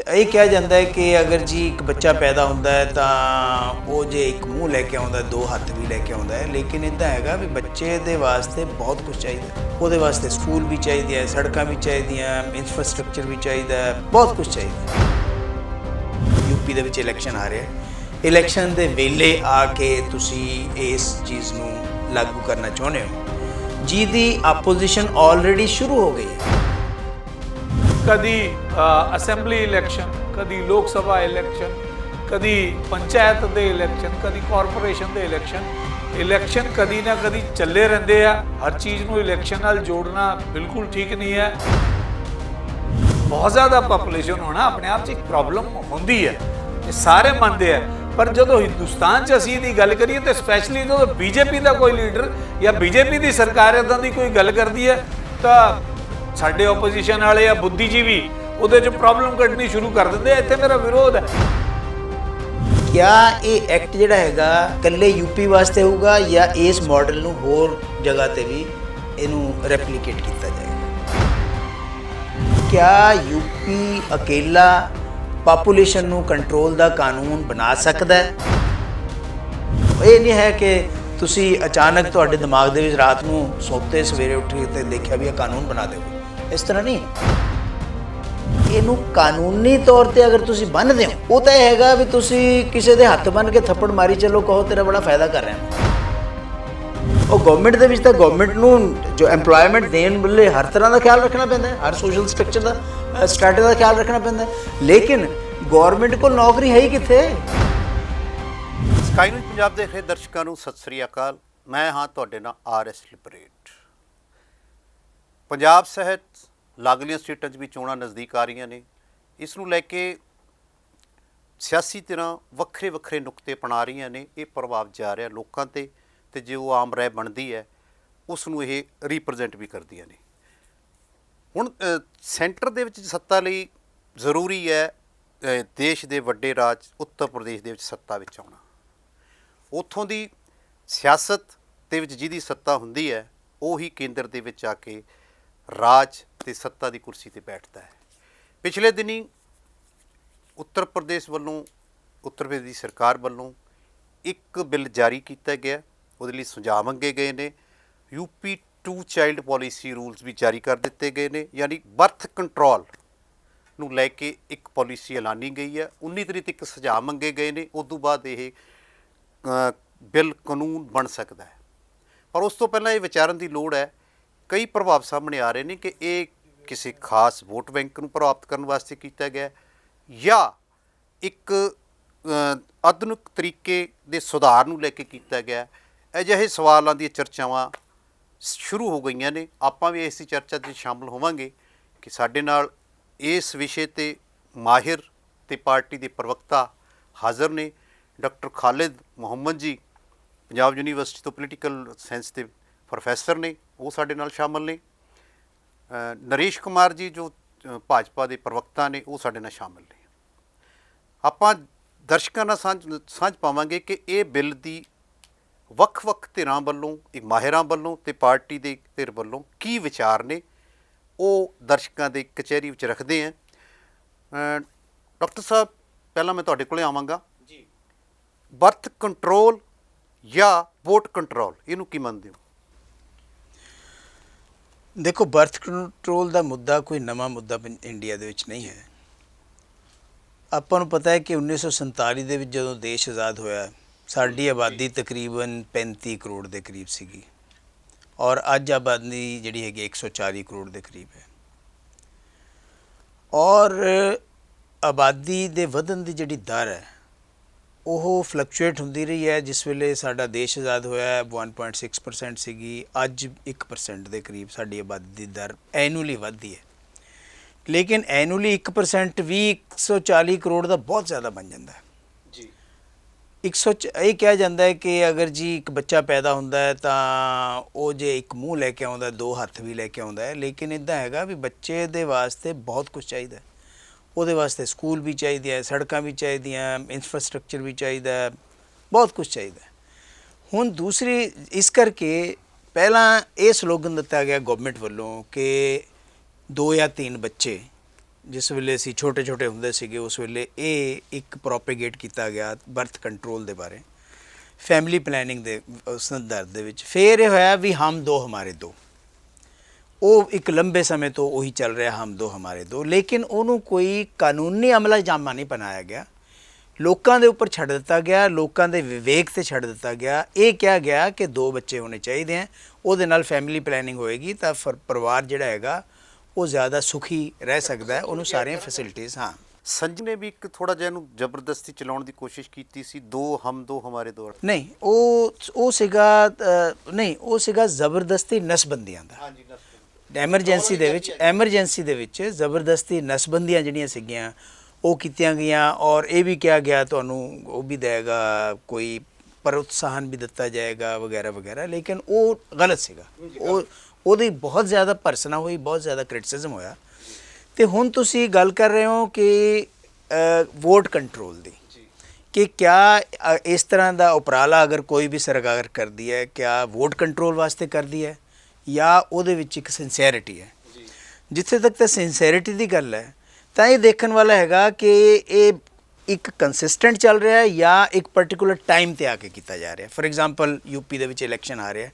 ਇਹ ਕਿਹਾ ਜਾਂਦਾ ਹੈ ਕਿ ਅਗਰ ਜੀ ਇੱਕ ਬੱਚਾ ਪੈਦਾ ਹੁੰਦਾ ਹੈ ਤਾਂ ਉਹ ਜੇ ਇੱਕ ਮੂੰਹ ਲੈ ਕੇ ਆਉਂਦਾ ਦੋ ਹੱਥ ਵੀ ਲੈ ਕੇ ਆਉਂਦਾ ਹੈ, ਲੇਕਿਨ ਇੱਦਾਂ ਹੈਗਾ ਵੀ ਬੱਚੇ ਦੇ ਵਾਸਤੇ ਬਹੁਤ ਕੁਝ ਚਾਹੀਦਾ। ਉਹਦੇ ਵਾਸਤੇ ਸਕੂਲ ਵੀ ਚਾਹੀਦੇ ਹੈ, ਸੜਕਾਂ ਵੀ ਚਾਹੀਦੀਆਂ, ਇਨਫਰਾਸਟ੍ਰਕਚਰ ਵੀ ਚਾਹੀਦਾ ਹੈ, ਬਹੁਤ ਕੁਝ ਚਾਹੀਦਾ। ਯੂਪੀ ਦੇ ਵਿੱਚ ਇਲੈਕਸ਼ਨ ਆ ਰਿਹਾ, ਇਲੈਕਸ਼ਨ ਦੇ ਵੇਲੇ ਆ ਕੇ ਤੁਸੀਂ ਇਸ ਚੀਜ਼ ਨੂੰ ਲਾਗੂ ਕਰਨਾ ਚਾਹੁੰਦੇ ਹੋ, ਜਿਹਦੀ ਆਪੋਜੀਸ਼ਨ ਆਲਰੇਡੀ ਸ਼ੁਰੂ ਹੋ ਗਈ ਹੈ। कभी असैम्बली इलैक्शन, कभी लोक सभा इलैक्शन, कभी पंचायत के इलैक्शन, कभी कॉरपोरेशन के इलैक्शन कभी ना कभी चलते रहते हैं। हर चीज़ को इलैक्शन नाल जोड़ना बिल्कुल ठीक नहीं है। बहुत ज़्यादा पॉपूलेशन होना अपने आप एक प्रॉब्लम होंदी है, ये सारे मानते हैं। पर जो हिंदुस्तान च असीं दी गल करिए तो स्पैशली जो बीजेपी का कोई लीडर या बीजेपी की सरकार इदां दी कोई गल करती है तो साडे ओपोजिशन वाले या बुद्धिजीवी उहदे च प्रॉब्लम कड्ढनी शुरू कर दिंदे। इत्थे मेरा विरोध है। क्या ये एक्ट जिहड़ा हैगा कल्ले यूपी वास्ते होगा या इस मॉडल नूं होर जगह ते भी इहनूं रेप्लीकेट किया जाएगा? क्या यूपी अकेला पापूलेशन नूं कंट्रोल दा कानून बना सकदा है? ये नहीं है कि ਤੁਸੀਂ अचानक ਤੁਹਾਡੇ ਦਿਮਾਗ ਦੇ ਵਿੱਚ ਰਾਤ ਨੂੰ ਸੌਤੇ ਸਵੇਰੇ ਉੱਠ ਕੇ ਤੇ ਦੇਖਿਆ ਵੀ ਇਹ ਕਾਨੂੰਨ ਬਣਾ ਦਿਓ। ਇਸ ਤਰ੍ਹਾਂ ਨਹੀਂ, ਇਹਨੂੰ ਕਾਨੂੰਨੀ ਤੌਰ ਤੇ ਅਗਰ ਤੁਸੀਂ ਬੰਨ੍ਹਦੇ ਹੋ, ਉਹ ਤਾਂ ਇਹ ਹੈਗਾ ਵੀ ਤੁਸੀਂ ਕਿਸੇ ਦੇ ਹੱਥ ਬੰਨ੍ਹ ਕੇ ਥੱਪੜ ਮਾਰੀ ਚੱਲੋ, ਕਹੋ ਤੇਰਾ ਬੜਾ ਫਾਇਦਾ ਕਰ ਰਿਹਾ। ਉਹ ਗਵਰਨਮੈਂਟ ਦੇ ਵਿੱਚ ਤਾਂ ਗਵਰਨਮੈਂਟ ਨੂੰ ਜੋ ਐਮਪਲੋਇਮੈਂਟ ਦੇਣ ਵੇਲੇ ਹਰ ਤਰ੍ਹਾਂ ਦਾ ਖਿਆਲ ਰੱਖਣਾ ਪੈਂਦਾ ਹੈ, ਹਰ ਸੋਸ਼ਲ ਸਟਰਕਚਰ ਦਾ ਸਟ੍ਰੈਟਜੀ ਦਾ ਖਿਆਲ ਰੱਖਣਾ ਪੈਂਦਾ ਹੈ, ਲੇਕਿਨ ਗਵਰਨਮੈਂਟ ਕੋਲ ਨੌਕਰੀ ਹੈ ਹੀ ਕਿੱਥੇ? ਸਕਾਈ ਨਿਊਜ਼ ਪੰਜਾਬ ਦੇ ਹਰ ਦਰਸ਼ਕਾਂ ਨੂੰ ਸਤਿ ਸ੍ਰੀ ਅਕਾਲ। ਮੈਂ ਹਾਂ ਤੁਹਾਡੇ ਨਾਲ RS ਲਿਬਰੇਟ। ਪੰਜਾਬ ਸਹਿਤ ਲਾਗਲੀਆਂ ਸਟੇਟਾਂ 'ਚ ਵੀ ਚੋਣਾਂ ਨਜ਼ਦੀਕ ਆ ਰਹੀਆਂ ਨੇ। ਇਸ ਨੂੰ ਲੈ ਕੇ ਸਿਆਸੀ ਧਿਰਾਂ ਵੱਖਰੇ ਵੱਖਰੇ ਨੁਕਤੇ ਅਪਣਾ ਰਹੀਆਂ ਨੇ। ਇਹ ਪ੍ਰਭਾਵ ਜਾ ਰਿਹਾ ਲੋਕਾਂ 'ਤੇ ਅਤੇ ਜੋ ਆਮ ਰਾਏ ਬਣਦੀ ਹੈ ਉਸ ਨੂੰ ਇਹ ਰੀਪ੍ਰਜੈਂਟ ਵੀ ਕਰਦੀਆਂ ਨੇ। ਹੁਣ ਸੈਂਟਰ ਦੇ ਵਿੱਚ ਸੱਤਾ ਲਈ ਜ਼ਰੂਰੀ ਹੈ ਦੇਸ਼ ਦੇ ਵੱਡੇ ਰਾਜ ਉੱਤਰ ਪ੍ਰਦੇਸ਼ ਦੇ ਵਿੱਚ ਸੱਤਾ ਵਿੱਚ ਆਉਣਾ। ਉੱਥੋਂ ਦੀ ਸਿਆਸਤ ਦੇ ਵਿੱਚ ਜਿਹਦੀ ਸੱਤਾ ਹੁੰਦੀ ਹੈ ਉਹੀ ਕੇਂਦਰ ਦੇ ਵਿੱਚ ਆ ਕੇ ਰਾਜ ਅਤੇ ਸੱਤਾ ਦੀ ਕੁਰਸੀ 'ਤੇ ਬੈਠਦਾ ਹੈ। ਪਿਛਲੇ ਦਿਨੀਂ ਉੱਤਰ ਪ੍ਰਦੇਸ਼ ਵੱਲੋਂ ਉੱਤਰ ਪ੍ਰਦੇਸ਼ ਦੀ ਸਰਕਾਰ ਵੱਲੋਂ ਇੱਕ ਬਿੱਲ ਜਾਰੀ ਕੀਤਾ ਗਿਆ, ਉਹਦੇ ਲਈ ਸੁਝਾਅ ਮੰਗੇ ਗਏ ਨੇ। UP 2 ਚਾਈਲਡ ਪੋਲਿਸੀ ਰੂਲਸ ਵੀ ਜਾਰੀ ਕਰ ਦਿੱਤੇ ਗਏ ਨੇ, ਯਾਨੀ ਬਰਥ ਕੰਟਰੋਲ ਨੂੰ ਲੈ ਕੇ ਇੱਕ ਪੋਲਿਸੀ ਐਲਾਨੀ ਗਈ ਹੈ। 19 ਤਰੀਕ ਤੱਕ ਸੁਝਾਅ ਮੰਗੇ ਗਏ ਨੇ, ਉਸ ਤੋਂ ਬਾਅਦ ਇਹ ਬਿੱਲ ਕਾਨੂੰਨ ਬਣ ਸਕਦਾ ਹੈ। ਪਰ ਉਸ ਤੋਂ ਪਹਿਲਾਂ ਇਹ ਵਿਚਾਰਨ ਦੀ ਲੋੜ ਹੈ। ਕਈ ਪ੍ਰਭਾਵ ਸਾਹਮਣੇ ਆ ਰਹੇ ਨੇ ਕਿ ਇਹ ਕਿਸੇ ਖਾਸ ਵੋਟ ਬੈਂਕ ਨੂੰ ਪ੍ਰਾਪਤ ਕਰਨ ਵਾਸਤੇ ਕੀਤਾ ਗਿਆ ਜਾਂ ਇੱਕ ਆਧੁਨਿਕ ਤਰੀਕੇ ਦੇ ਸੁਧਾਰ ਨੂੰ ਲੈ ਕੇ ਕੀਤਾ ਗਿਆ। ਅਜਿਹੇ ਸਵਾਲਾਂ ਦੀਆਂ ਚਰਚਾਵਾਂ ਸ਼ੁਰੂ ਹੋ ਗਈਆਂ ਨੇ। ਆਪਾਂ ਵੀ ਇਸੇ ਚਰਚਾ 'ਚ ਸ਼ਾਮਲ ਹੋਵਾਂਗੇ ਕਿ ਸਾਡੇ ਨਾਲ ਇਸ ਵਿਸ਼ੇ 'ਤੇ ਮਾਹਿਰ ਅਤੇ ਪਾਰਟੀ ਦੇ ਪ੍ਰਵਕਤਾ ਹਾਜ਼ਰ ਨੇ। ਡਾਕਟਰ ਖਾਲਿਦ ਮੁਹੰਮਦ ਜੀ ਪੰਜਾਬ ਯੂਨੀਵਰਸਿਟੀ ਤੋਂ ਪੋਲੀਟੀਕਲ ਸਾਇੰਸ ਦੇ ਪ੍ਰੋਫੈਸਰ ਨੇ, ਉਹ ਸਾਡੇ ਨਾਲ ਸ਼ਾਮਲ ਨੇ। ਨਰੇਸ਼ ਕੁਮਾਰ ਜੀ ਜੋ ਭਾਜਪਾ ਦੇ ਪ੍ਰਵਕਤਾ ਨੇ, ਉਹ ਸਾਡੇ ਨਾਲ ਸ਼ਾਮਲ ਨੇ। ਆਪਾਂ ਦਰਸ਼ਕਾਂ ਨਾਲ ਸਾਂਝ ਪਾਵਾਂਗੇ ਕਿ ਇਹ ਬਿੱਲ ਦੀ ਵੱਖ ਵੱਖ ਧਿਰਾਂ ਵੱਲੋਂ, ਮਾਹਿਰਾਂ ਵੱਲੋਂ ਅਤੇ ਪਾਰਟੀ ਦੇ ਧਿਰ ਵੱਲੋਂ ਕੀ ਵਿਚਾਰ ਨੇ, ਉਹ ਦਰਸ਼ਕਾਂ ਦੇ ਕਚਹਿਰੀ ਵਿੱਚ ਰੱਖਦੇ ਹਾਂ। ਡਾਕਟਰ ਸਾਹਿਬ, ਪਹਿਲਾਂ ਮੈਂ ਤੁਹਾਡੇ ਕੋਲ ਆਵਾਂਗਾ ਜੀ। ਬਰਥ ਕੰਟਰੋਲ ਜਾਂ ਵੋਟ ਕੰਟਰੋਲ, ਇਹਨੂੰ ਕੀ ਮੰਨਦੇ ਹੋ? ਦੇਖੋ, ਬਰਥ ਕੰਟਰੋਲ ਦਾ ਮੁੱਦਾ ਕੋਈ ਨਵਾਂ ਮੁੱਦਾ ਇੰਡੀਆ ਦੇ ਵਿੱਚ ਨਹੀਂ ਹੈ। ਆਪਾਂ ਨੂੰ ਪਤਾ ਹੈ ਕਿ 1947 ਦੇ ਵਿੱਚ ਜਦੋਂ ਦੇਸ਼ ਆਜ਼ਾਦ ਹੋਇਆ, ਸਾਡੀ ਆਬਾਦੀ ਤਕਰੀਬਨ 35 ਕਰੋੜ ਦੇ ਕਰੀਬ ਸੀਗੀ ਔਰ ਅੱਜ ਆਬਾਦੀ ਜਿਹੜੀ ਹੈਗੀ 140 ਕਰੋੜ ਦੇ ਕਰੀਬ ਹੈ। ਔਰ ਆਬਾਦੀ ਦੇ ਵਧਣ ਦੀ ਜਿਹੜੀ ਦਰ ਹੈ ਉਹ ਫਲਕਚੁਏਟ ਹੁੰਦੀ ਰਹੀ ਹੈ। ਜਿਸ ਵੇਲੇ ਸਾਡਾ ਦੇਸ਼ ਆਜ਼ਾਦ ਹੋਇਆ 1.6% ਸੀਗੀ, ਅੱਜ 1% ਦੇ ਕਰੀਬ ਸਾਡੀ ਆਬਾਦੀ ਦੀ ਦਰ ਐਨੂਅਲੀ ਵੱਧਦੀ ਹੈ। ਲੇਕਿਨ ਐਨੂਅਲੀ 1% ਵੀ 140 ਕਰੋੜ ਦਾ ਬਹੁਤ ਜ਼ਿਆਦਾ ਬਣ ਜਾਂਦਾ ਹੈ ਜੀ। ਇਹ ਕਿਹਾ ਜਾਂਦਾ ਹੈ ਕਿ ਅਗਰ ਜੀ ਇੱਕ ਬੱਚਾ ਪੈਦਾ ਹੁੰਦਾ ਹੈ ਤਾਂ ਉਹ ਜੇ ਇੱਕ ਮੂੰਹ ਲੈ ਕੇ ਆਉਂਦਾ ਦੋ ਹੱਥ ਵੀ ਲੈ ਕੇ ਆਉਂਦਾ ਹੈ, ਲੇਕਿਨ ਇੱਦਾਂ ਹੈਗਾ ਵੀ ਬੱਚੇ ਦੇ ਵਾਸਤੇ ਬਹੁਤ ਕੁਛ ਚਾਹੀਦਾ। ਉਹਦੇ ਵਾਸਤੇ ਸਕੂਲ ਵੀ ਚਾਹੀਦੇ ਹੈ, ਸੜਕਾਂ ਵੀ ਚਾਹੀਦੀਆਂ, ਇਨਫਰਾਸਟ੍ਰਕਚਰ ਵੀ ਚਾਹੀਦਾ, ਬਹੁਤ ਕੁਛ ਚਾਹੀਦਾ। ਹੁਣ ਦੂਸਰੀ ਇਸ ਕਰਕੇ ਪਹਿਲਾਂ ਇਹ ਸਲੋਗਨ ਦਿੱਤਾ ਗਿਆ ਗਵਰਨਮੈਂਟ ਵੱਲੋਂ ਕਿ 2 ਜਾਂ 3 ਬੱਚੇ ਜਿਸ ਵੇਲੇ ਅਸੀਂ ਛੋਟੇ ਛੋਟੇ ਹੁੰਦੇ ਸੀਗੇ ਉਸ ਵੇਲੇ ਇਹ ਇੱਕ ਪ੍ਰੋਪੇਗੇਟ ਕੀਤਾ ਗਿਆ ਬਰਥ ਕੰਟਰੋਲ ਦੇ ਬਾਰੇ, ਫੈਮਿਲੀ ਪਲੈਨਿੰਗ ਦੇ ਸੰਦਰਭ ਦੇ ਵਿੱਚ। ਫਿਰ ਇਹ ਹੋਇਆ ਵੀ ਹਮ ਦੋ ਹਮਾਰੇ ਦੋ, ਉਹ ਇੱਕ ਲੰਬੇ ਸਮੇਂ ਤੋਂ ਉਹੀ ਚੱਲ ਰਿਹਾ ਹਮ ਦੋ ਹਮਾਰੇ ਦੋ, ਲੇਕਿਨ ਉਹਨੂੰ ਕੋਈ ਕਾਨੂੰਨੀ ਅਮਲਾ ਜਾਮਾ ਨਹੀਂ ਬਣਾਇਆ ਗਿਆ, ਲੋਕਾਂ ਦੇ ਉੱਪਰ ਛੱਡ ਦਿੱਤਾ ਗਿਆ, ਲੋਕਾਂ ਦੇ ਵਿਵੇਕ ਤੇ ਛੱਡ ਦਿੱਤਾ ਗਿਆ। ਇਹ ਕਿਹਾ ਗਿਆ ਕਿ 2 ਬੱਚੇ ਹੋਣੇ ਚਾਹੀਦੇ ਹੈ, ਉਹਦੇ ਨਾਲ ਫੈਮਿਲੀ ਪਲੈਨਿੰਗ ਹੋਏਗੀ ਤਾਂ ਪਰਿਵਾਰ ਜਿਹੜਾ ਹੈਗਾ ਉਹ ਜ਼ਿਆਦਾ ਸੁਖੀ ਰਹਿ ਸਕਦਾ ਹੈ, ਉਹਨੂੰ ਸਾਰੀਆਂ ਫੈਸਿਲਿਟੀਜ਼। ਹਾਂ, ਸੰਜੂ ਨੇ ਵੀ ਇੱਕ ਥੋੜਾ ਜਿਹਾ ਇਹਨੂੰ ਜ਼ਬਰਦਸਤੀ ਚਲਾਉਣ ਦੀ ਕੋਸ਼ਿਸ਼ ਕੀਤੀ ਸੀ, ਦੋ ਹਮਾਰੇ ਦੋ। ਨਹੀਂ ਉਹ ਸੀਗਾ ਨਹੀਂ, ਉਹ ਸੀਗਾ ਜ਼ਬਰਦਸਤੀ ਨਸਬੰਦੀਆਂ ਦਾ। ਹਾਂਜੀ, ਐਮਰਜੈਂਸੀ ਦੇ ਵਿੱਚ ਜ਼ਬਰਦਸਤੀ ਨਸਬੰਦੀਆਂ ਜਿਹੜੀਆਂ ਸੀਗੀਆਂ ਉਹ ਕੀਤੀਆਂ ਗਈਆਂ, ਔਰ ਇਹ ਵੀ ਕਿਹਾ ਗਿਆ ਤੁਹਾਨੂੰ ਉਹ ਵੀ ਦੇਗਾ, ਕੋਈ ਪ੍ਰੋਤਸਾਹਨ ਵੀ ਦਿੱਤਾ ਜਾਏਗਾ ਵਗੈਰਾ ਵਗੈਰਾ, ਲੇਕਿਨ ਉਹ ਗਲਤ ਸੀਗਾ। ਉਹਦੀ ਬਹੁਤ ਜ਼ਿਆਦਾ ਭਰਸਨਾ ਹੋਈ, ਬਹੁਤ ਜ਼ਿਆਦਾ ਕ੍ਰਿਟਿਸਿਜ਼ਮ ਹੋਇਆ। ਤੇ ਹੁਣ ਤੁਸੀਂ ਗੱਲ ਕਰ ਰਹੇ ਹੋ ਕਿ ਵੋਟ ਕੰਟਰੋਲ ਦੀ, ਕਿ ਕਿਆ ਇਸ ਤਰ੍ਹਾਂ ਦਾ ਉਪਰਾਲਾ ਅਗਰ ਕੋਈ ਵੀ ਸਰਕਾਰ ਕਰਦੀ ਹੈ, ਕਿਆ ਵੋਟ ਕੰਟਰੋਲ ਵਾਸਤੇ ਕਰਦੀ ਹੈ ਜਾਂ ਉਹਦੇ ਵਿੱਚ ਇੱਕ ਸਿੰਸੀਅਰਿਟੀ ਹੈ। ਜਿੱਥੇ ਤੱਕ ਤਾਂ ਸਿੰਸੀਅਰਿਟੀ ਦੀ ਗੱਲ ਹੈ ਤਾਂ ਇਹ ਦੇਖਣ ਵਾਲਾ ਹੈਗਾ ਕਿ ਇਹ ਇੱਕ ਕੰਸਿਸਟੈਂਟ ਚੱਲ ਰਿਹਾ ਹੈ ਜਾਂ ਇੱਕ ਪਾਰਟਿਕੂਲਰ ਟਾਈਮ 'ਤੇ ਆ ਕੇ ਕੀਤਾ ਜਾ ਰਿਹਾ। ਫੋਰ ਐਗਜ਼ਾਮਪਲ ਯੂਪੀ ਦੇ ਵਿੱਚ ਇਲੈਕਸ਼ਨ ਆ ਰਿਹਾ,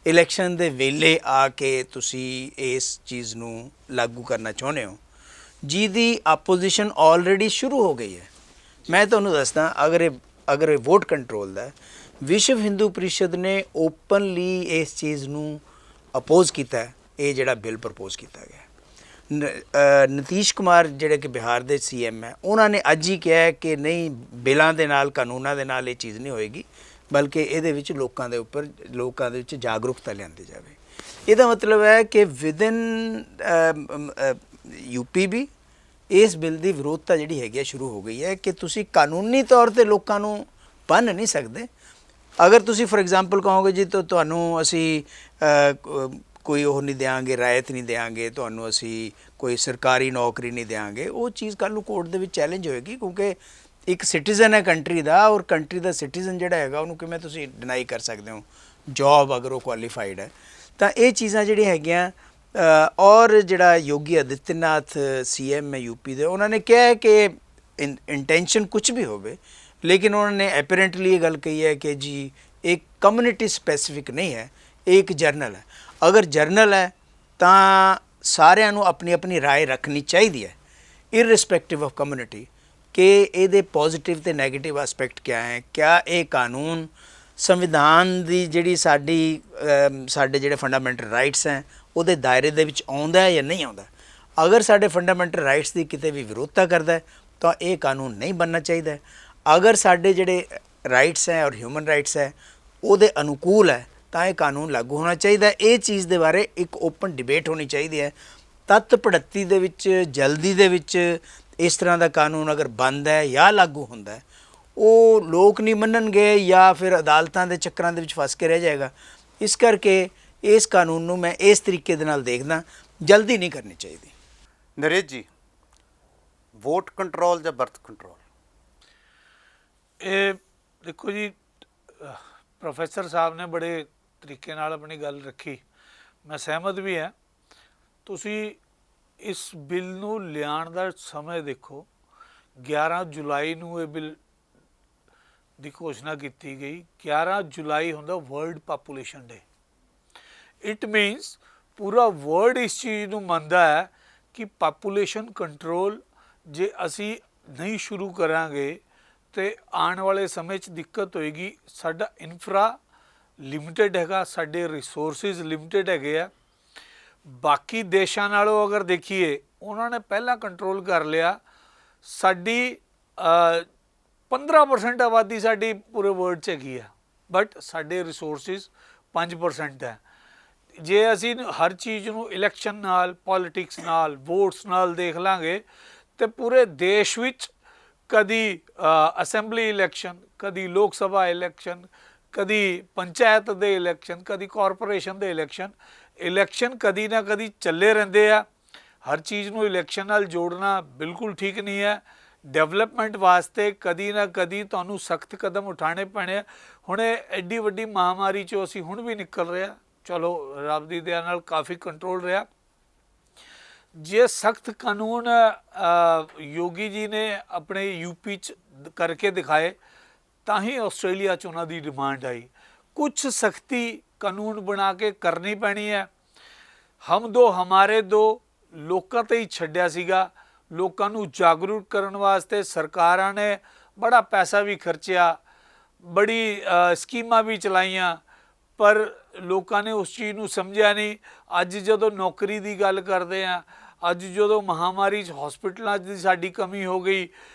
ਇਲੈਕਸ਼ਨ ਦੇ ਵੇਲੇ ਆ ਕੇ ਤੁਸੀਂ ਇਸ ਚੀਜ਼ ਨੂੰ ਲਾਗੂ ਕਰਨਾ ਚਾਹੁੰਦੇ ਹੋ ਜਿਹਦੀ ਆਪੋਜੀਸ਼ਨ ਆਲਰੇਡੀ ਸ਼ੁਰੂ ਹੋ ਗਈ ਹੈ। ਮੈਂ ਤੁਹਾਨੂੰ ਦੱਸਦਾ, ਅਗਰ ਇਹ ਵੋਟ ਕੰਟਰੋਲ ਦਾ, ਵਿਸ਼ਵ ਹਿੰਦੂ ਪ੍ਰੀਸ਼ਦ ਨੇ ਓਪਨਲੀ ਇਸ ਚੀਜ਼ ਨੂੰ ਅਪੋਜ਼ ਕੀਤਾ ਹੈ, ਇਹ ਜਿਹੜਾ ਬਿੱਲ ਪ੍ਰਪੋਜ਼ ਕੀਤਾ ਗਿਆ। ਨਤੀਸ਼ ਕੁਮਾਰ ਜਿਹੜੇ ਕਿ ਬਿਹਾਰ ਦੇ CM ਹੈ, ਉਹਨਾਂ ਨੇ ਅੱਜ ਹੀ ਕਿਹਾ ਕਿ ਨਹੀਂ, ਬਿੱਲਾਂ ਦੇ ਨਾਲ ਕਾਨੂੰਨਾਂ ਦੇ ਨਾਲ ਇਹ ਚੀਜ਼ ਨਹੀਂ ਹੋਏਗੀ, ਬਲਕਿ ਇਹਦੇ ਵਿੱਚ ਲੋਕਾਂ ਦੇ ਵਿੱਚ ਜਾਗਰੂਕਤਾ ਲਿਆਂਦੀ ਜਾਵੇ। ਇਹਦਾ ਮਤਲਬ ਹੈ ਕਿ ਵਿਦਿਨ ਯੂਪੀ ਵੀ ਇਸ ਬਿੱਲ ਦੀ ਵਿਰੋਧਤਾ ਜਿਹੜੀ ਹੈਗੀ ਸ਼ੁਰੂ ਹੋ ਗਈ ਹੈ ਕਿ ਤੁਸੀਂ ਕਾਨੂੰਨੀ ਤੌਰ 'ਤੇ ਲੋਕਾਂ ਨੂੰ ਬੰਨ੍ਹ ਨਹੀਂ ਸਕਦੇ। ਅਗਰ ਤੁਸੀਂ ਫੋਰ ਐਗਜ਼ਾਮਪਲ ਕਹੋਗੇ ਜੀ ਤਾਂ ਤੁਹਾਨੂੰ ਅਸੀਂ ਕੋਈ ਉਹ ਨਹੀਂ ਦਿਆਂਗੇ, ਰਾਇਤ ਨਹੀਂ ਦਿਆਂਗੇ, ਤੁਹਾਨੂੰ ਅਸੀਂ ਕੋਈ ਸਰਕਾਰੀ ਨੌਕਰੀ ਨਹੀਂ ਦਿਆਂਗੇ, ਉਹ ਚੀਜ਼ ਕੱਲ੍ਹ ਨੂੰ ਕੋਰਟ ਦੇ ਵਿੱਚ ਚੈਲੰਜ ਹੋਏਗੀ, ਕਿਉਂਕਿ ਇੱਕ ਸਿਟੀਜ਼ਨ ਹੈ ਕੰਟਰੀ ਦਾ, ਔਰ ਕੰਟਰੀ ਦਾ ਸਿਟੀਜ਼ਨ ਜਿਹੜਾ ਹੈਗਾ ਉਹਨੂੰ ਕਿਵੇਂ ਤੁਸੀਂ ਡਿਨਾਈ ਕਰ ਸਕਦੇ ਹੋ ਜੋਬ ਅਗਰ ਉਹ ਕੁਆਲੀਫਾਈਡ ਹੈ। ਤਾਂ ਇਹ ਚੀਜ਼ਾਂ ਜਿਹੜੀਆਂ ਹੈਗੀਆਂ, ਔਰ ਜਿਹੜਾ ਯੋਗੀ ਆਦਿੱਤਿਆਨਾਥ CM ਹੈ ਯੂਪੀ ਦੇ, ਉਹਨਾਂ ਨੇ ਕਿਹਾ ਹੈ ਕਿ ਇੰਟੈਂਸ਼ਨ ਕੁਛ ਵੀ ਹੋਵੇ, ਲੇਕਿਨ ਉਹਨਾਂ ਨੇ ਐਪਰੈਂਟਲੀ ਇਹ ਗੱਲ ਕਹੀ ਹੈ ਕਿ ਜੀ ਇਹ ਕਮਿਊਨਿਟੀ ਸਪੈਸੀਫਿਕ ਨਹੀਂ ਹੈ, ਇਹ ਇੱਕ ਜਰਨਲ ਹੈ। ਅਗਰ ਜਰਨਲ ਹੈ ਤਾਂ ਸਾਰਿਆਂ ਨੂੰ ਆਪਣੀ ਆਪਣੀ ਰਾਏ ਰੱਖਣੀ ਚਾਹੀਦੀ ਹੈ, ਇਰਰਿਸਪੈਕਟਿਵ ਆਫ ਕਮਿਊਨਿਟੀ, ਕਿ ਇਹਦੇ ਪੋਜ਼ੀਟਿਵ ਤੇ ਨੈਗੇਟਿਵ ਐਸਪੈਕਟ ਕਿਆ ਹੈ। ਕਿਆ ਇਹ ਕਾਨੂੰਨ ਸੰਵਿਧਾਨ ਦੀ ਜਿਹੜੀ ਸਾਡੇ ਜਿਹੜੇ ਫੰਡਾਮੈਂਟਲ ਰਾਈਟਸ ਹੈ ਉਹਦੇ ਦਾਇਰੇ ਦੇ ਵਿੱਚ ਆਉਂਦਾ ਹੈ ਜਾਂ ਨਹੀਂ ਆਉਂਦਾ। ਅਗਰ ਸਾਡੇ ਫੰਡਾਮੈਂਟਲ ਰਾਈਟਸ ਦੀ ਕਿਤੇ ਵੀ ਵਿਰੋਧਤਾ ਕਰਦਾ ਤਾਂ ਇਹ ਕਾਨੂੰਨ ਨਹੀਂ ਬਣਨਾ ਚਾਹੀਦਾ। ਅਗਰ ਸਾਡੇ ਜਿਹੜੇ ਰਾਈਟਸ ਹੈ ਔਰ ਹਿਊਮਨ ਰਾਈਟਸ ਹੈ ਉਹਦੇ ਅਨੁਕੂਲ ਹੈ ਤਾਂ ਇਹ ਕਾਨੂੰਨ ਲਾਗੂ ਹੋਣਾ ਚਾਹੀਦਾ। ਇਹ ਚੀਜ਼ ਦੇ ਬਾਰੇ ਇੱਕ ਓਪਨ ਡਿਬੇਟ ਹੋਣੀ ਚਾਹੀਦੀ ਹੈ। ਤੱਤ ਪੜੱਤੀ ਦੇ ਵਿੱਚ ਜਲਦੀ ਦੇ ਵਿੱਚ ਇਸ ਤਰ੍ਹਾਂ ਦਾ ਕਾਨੂੰਨ ਅਗਰ ਬੰਦ ਹੈ ਜਾਂ ਲਾਗੂ ਹੁੰਦਾ ਹੈ, ਉਹ ਲੋਕ ਨਹੀਂ ਮੰਨਣਗੇ ਜਾਂ ਫਿਰ ਅਦਾਲਤਾਂ ਦੇ ਚੱਕਰਾਂ ਦੇ ਵਿੱਚ ਫਸ ਕੇ ਰਹਿ ਜਾਏਗਾ। ਇਸ ਕਰਕੇ ਇਸ ਕਾਨੂੰਨ ਨੂੰ ਮੈਂ ਇਸ ਤਰੀਕੇ ਦੇ ਨਾਲ ਦੇਖਦਾ, ਜਲਦੀ ਨਹੀਂ ਕਰਨੀ ਚਾਹੀਦੀ। ਨਰੇਸ਼ ਜੀ, ਵੋਟ ਕੰਟਰੋਲ ਜਾਂ ਬਰਥ ਕੰਟਰੋਲ? ਇਹ ਦੇਖੋ ਜੀ, ਪ੍ਰੋਫੈਸਰ ਸਾਹਿਬ ਨੇ ਬੜੇ ਤਰੀਕੇ ਨਾਲ ਆਪਣੀ ਗੱਲ ਰੱਖੀ, ਮੈਂ ਸਹਿਮਤ ਵੀ ਹਾਂ। ਤੁਸੀਂ ਇਸ ਬਿੱਲ ਨੂੰ ਲਿਆਉਣ ਦਾ ਸਮੇਂ ਦੇਖੋ, 11 ਜੁਲਾਈ ਨੂੰ ਇਹ ਬਿੱਲ ਦੀ ਘੋਸ਼ਣਾ ਕੀਤੀ ਗਈ। 11 ਜੁਲਾਈ ਹੁੰਦਾ world population day. It means ਪੂਰਾ ਵਰਲਡ ਇਸ ਚੀਜ਼ ਨੂੰ ਮੰਨਦਾ ਹੈ ਕਿ ਪਾਪੂਲੇਸ਼ਨ ਕੰਟਰੋਲ ਜੇ ਅਸੀਂ ਨਹੀਂ ਸ਼ੁਰੂ ਕਰਾਂਗੇ ਤੇ ਆਉਣ ਵਾਲੇ ਸਮੇਂ 'ਚ ਦਿੱਕਤ ਹੋਏਗੀ। ਸਾਡਾ ਇਨਫਰਾ ਲਿਮਿਟਡ ਹੈਗਾ, ਸਾਡੇ ਰਿਸੋਰਸਿਸ ਲਿਮਿਟਡ ਹੈਗੇ ਆ। ਬਾਕੀ ਦੇਸ਼ਾਂ ਨਾਲੋਂ ਅਗਰ ਦੇਖੀਏ, ਉਹਨਾਂ ਨੇ ਪਹਿਲਾਂ ਕੰਟਰੋਲ ਕਰ ਲਿਆ। ਸਾਡੀ 15% ਆਬਾਦੀ ਸਾਡੀ ਪੂਰੇ ਵਰਲਡ 'ਚ ਹੈਗੀ ਆ, ਬਟ ਸਾਡੇ ਰਿਸੋਰਸਿਸ 5% ਹੈ। ਜੇ ਅਸੀਂ ਹਰ ਚੀਜ਼ ਨੂੰ ਇਲੈਕਸ਼ਨ ਨਾਲ, ਪੋਲੀਟਿਕਸ ਨਾਲ, ਵੋਟਸ ਨਾਲ ਦੇਖ ਲਾਂਗੇ ਤੇ ਪੂਰੇ ਦੇਸ਼ ਵਿੱਚ ਕਦੀ ਅਸੈਂਬਲੀ ਇਲੈਕਸ਼ਨ, ਕਦੀ ਲੋਕ ਸਭਾ ਇਲੈਕਸ਼ਨ, ਕਦੀ ਪੰਚਾਇਤ ਦੇ ਇਲੈਕਸ਼ਨ, ਕਦੀ ਕਾਰਪੋਰੇਸ਼ਨ ਦੇ ਇਲੈਕਸ਼ਨ ਕਦੀ ਨਾ ਕਦੀ ਚੱਲੇ ਰਹਿੰਦੇ ਆ। ਹਰ ਚੀਜ਼ ਨੂੰ ਇਲੈਕਸ਼ਨ ਨਾਲ ਜੋੜਨਾ ਬਿਲਕੁਲ ਠੀਕ ਨਹੀਂ ਹੈ। ਡਿਵੈਲਪਮੈਂਟ ਵਾਸਤੇ ਕਦੀ ਨਾ ਕਦੀ ਤੁਹਾਨੂੰ ਸਖਤ ਕਦਮ ਉਠਾਉਣੇ ਪੈਣੇ ਆ। ਹੁਣ ਐਡੀ ਵੱਡੀ ਮਹਾਮਾਰੀ 'ਚੋਂ ਅਸੀਂ ਹੁਣ ਵੀ ਨਿਕਲ ਰਹੇ ਹਾਂ, ਚਲੋ ਰੱਬ ਦੀ ਦਇਆ ਨਾਲ ਕਾਫੀ ਕੰਟਰੋਲ ਰਿਹਾ। ਜੇ ਸਖਤ ਕਾਨੂੰਨ ਯੋਗੀ ਜੀ ਨੇ ਆਪਣੇ ਯੂਪੀ ਚ ਕਰਕੇ ਦਿਖਾਏ ਤਾਂ ਹੀ ਆਸਟ੍ਰੇਲੀਆ ਚ ਉਹਨਾਂ ਦੀ ਡਿਮਾਂਡ ਆਈ। ਕੁਝ ਸਖਤੀ ਕਾਨੂੰਨ ਬਣਾ ਕੇ ਕਰਨੀ ਪੈਣੀ ਹੈ। ਹਮ ਦੋ ਹਮਾਰੇ ਦੋ ਲੋਕਾਂ ਤੇ ਹੀ ਛੱਡਿਆ ਸੀਗਾ। ਲੋਕਾਂ ਨੂੰ ਜਾਗਰੂਕ ਕਰਨ ਵਾਸਤੇ ਸਰਕਾਰਾਂ ਨੇ ਬੜਾ ਪੈਸਾ ਵੀ ਖਰਚਿਆ, ਬੜੀ ਸਕੀਮਾਂ ਵੀ ਚਲਾਈਆਂ, ਪਰ ਲੋਕਾਂ ਨੇ ਉਸ ਚੀਜ਼ ਨੂੰ ਸਮਝਿਆ ਨਹੀਂ। ਅੱਜ ਜਦੋਂ ਨੌਕਰੀ ਦੀ ਗੱਲ ਕਰਦੇ ਆ, ਅੱਜ ਜਦੋਂ ਮਹਾਮਾਰੀ 'ਚ ਹਸਪੀਟਲਾਂ ਦੀ ਸਾਡੀ ਕਮੀ ਹੋ ਗਈ,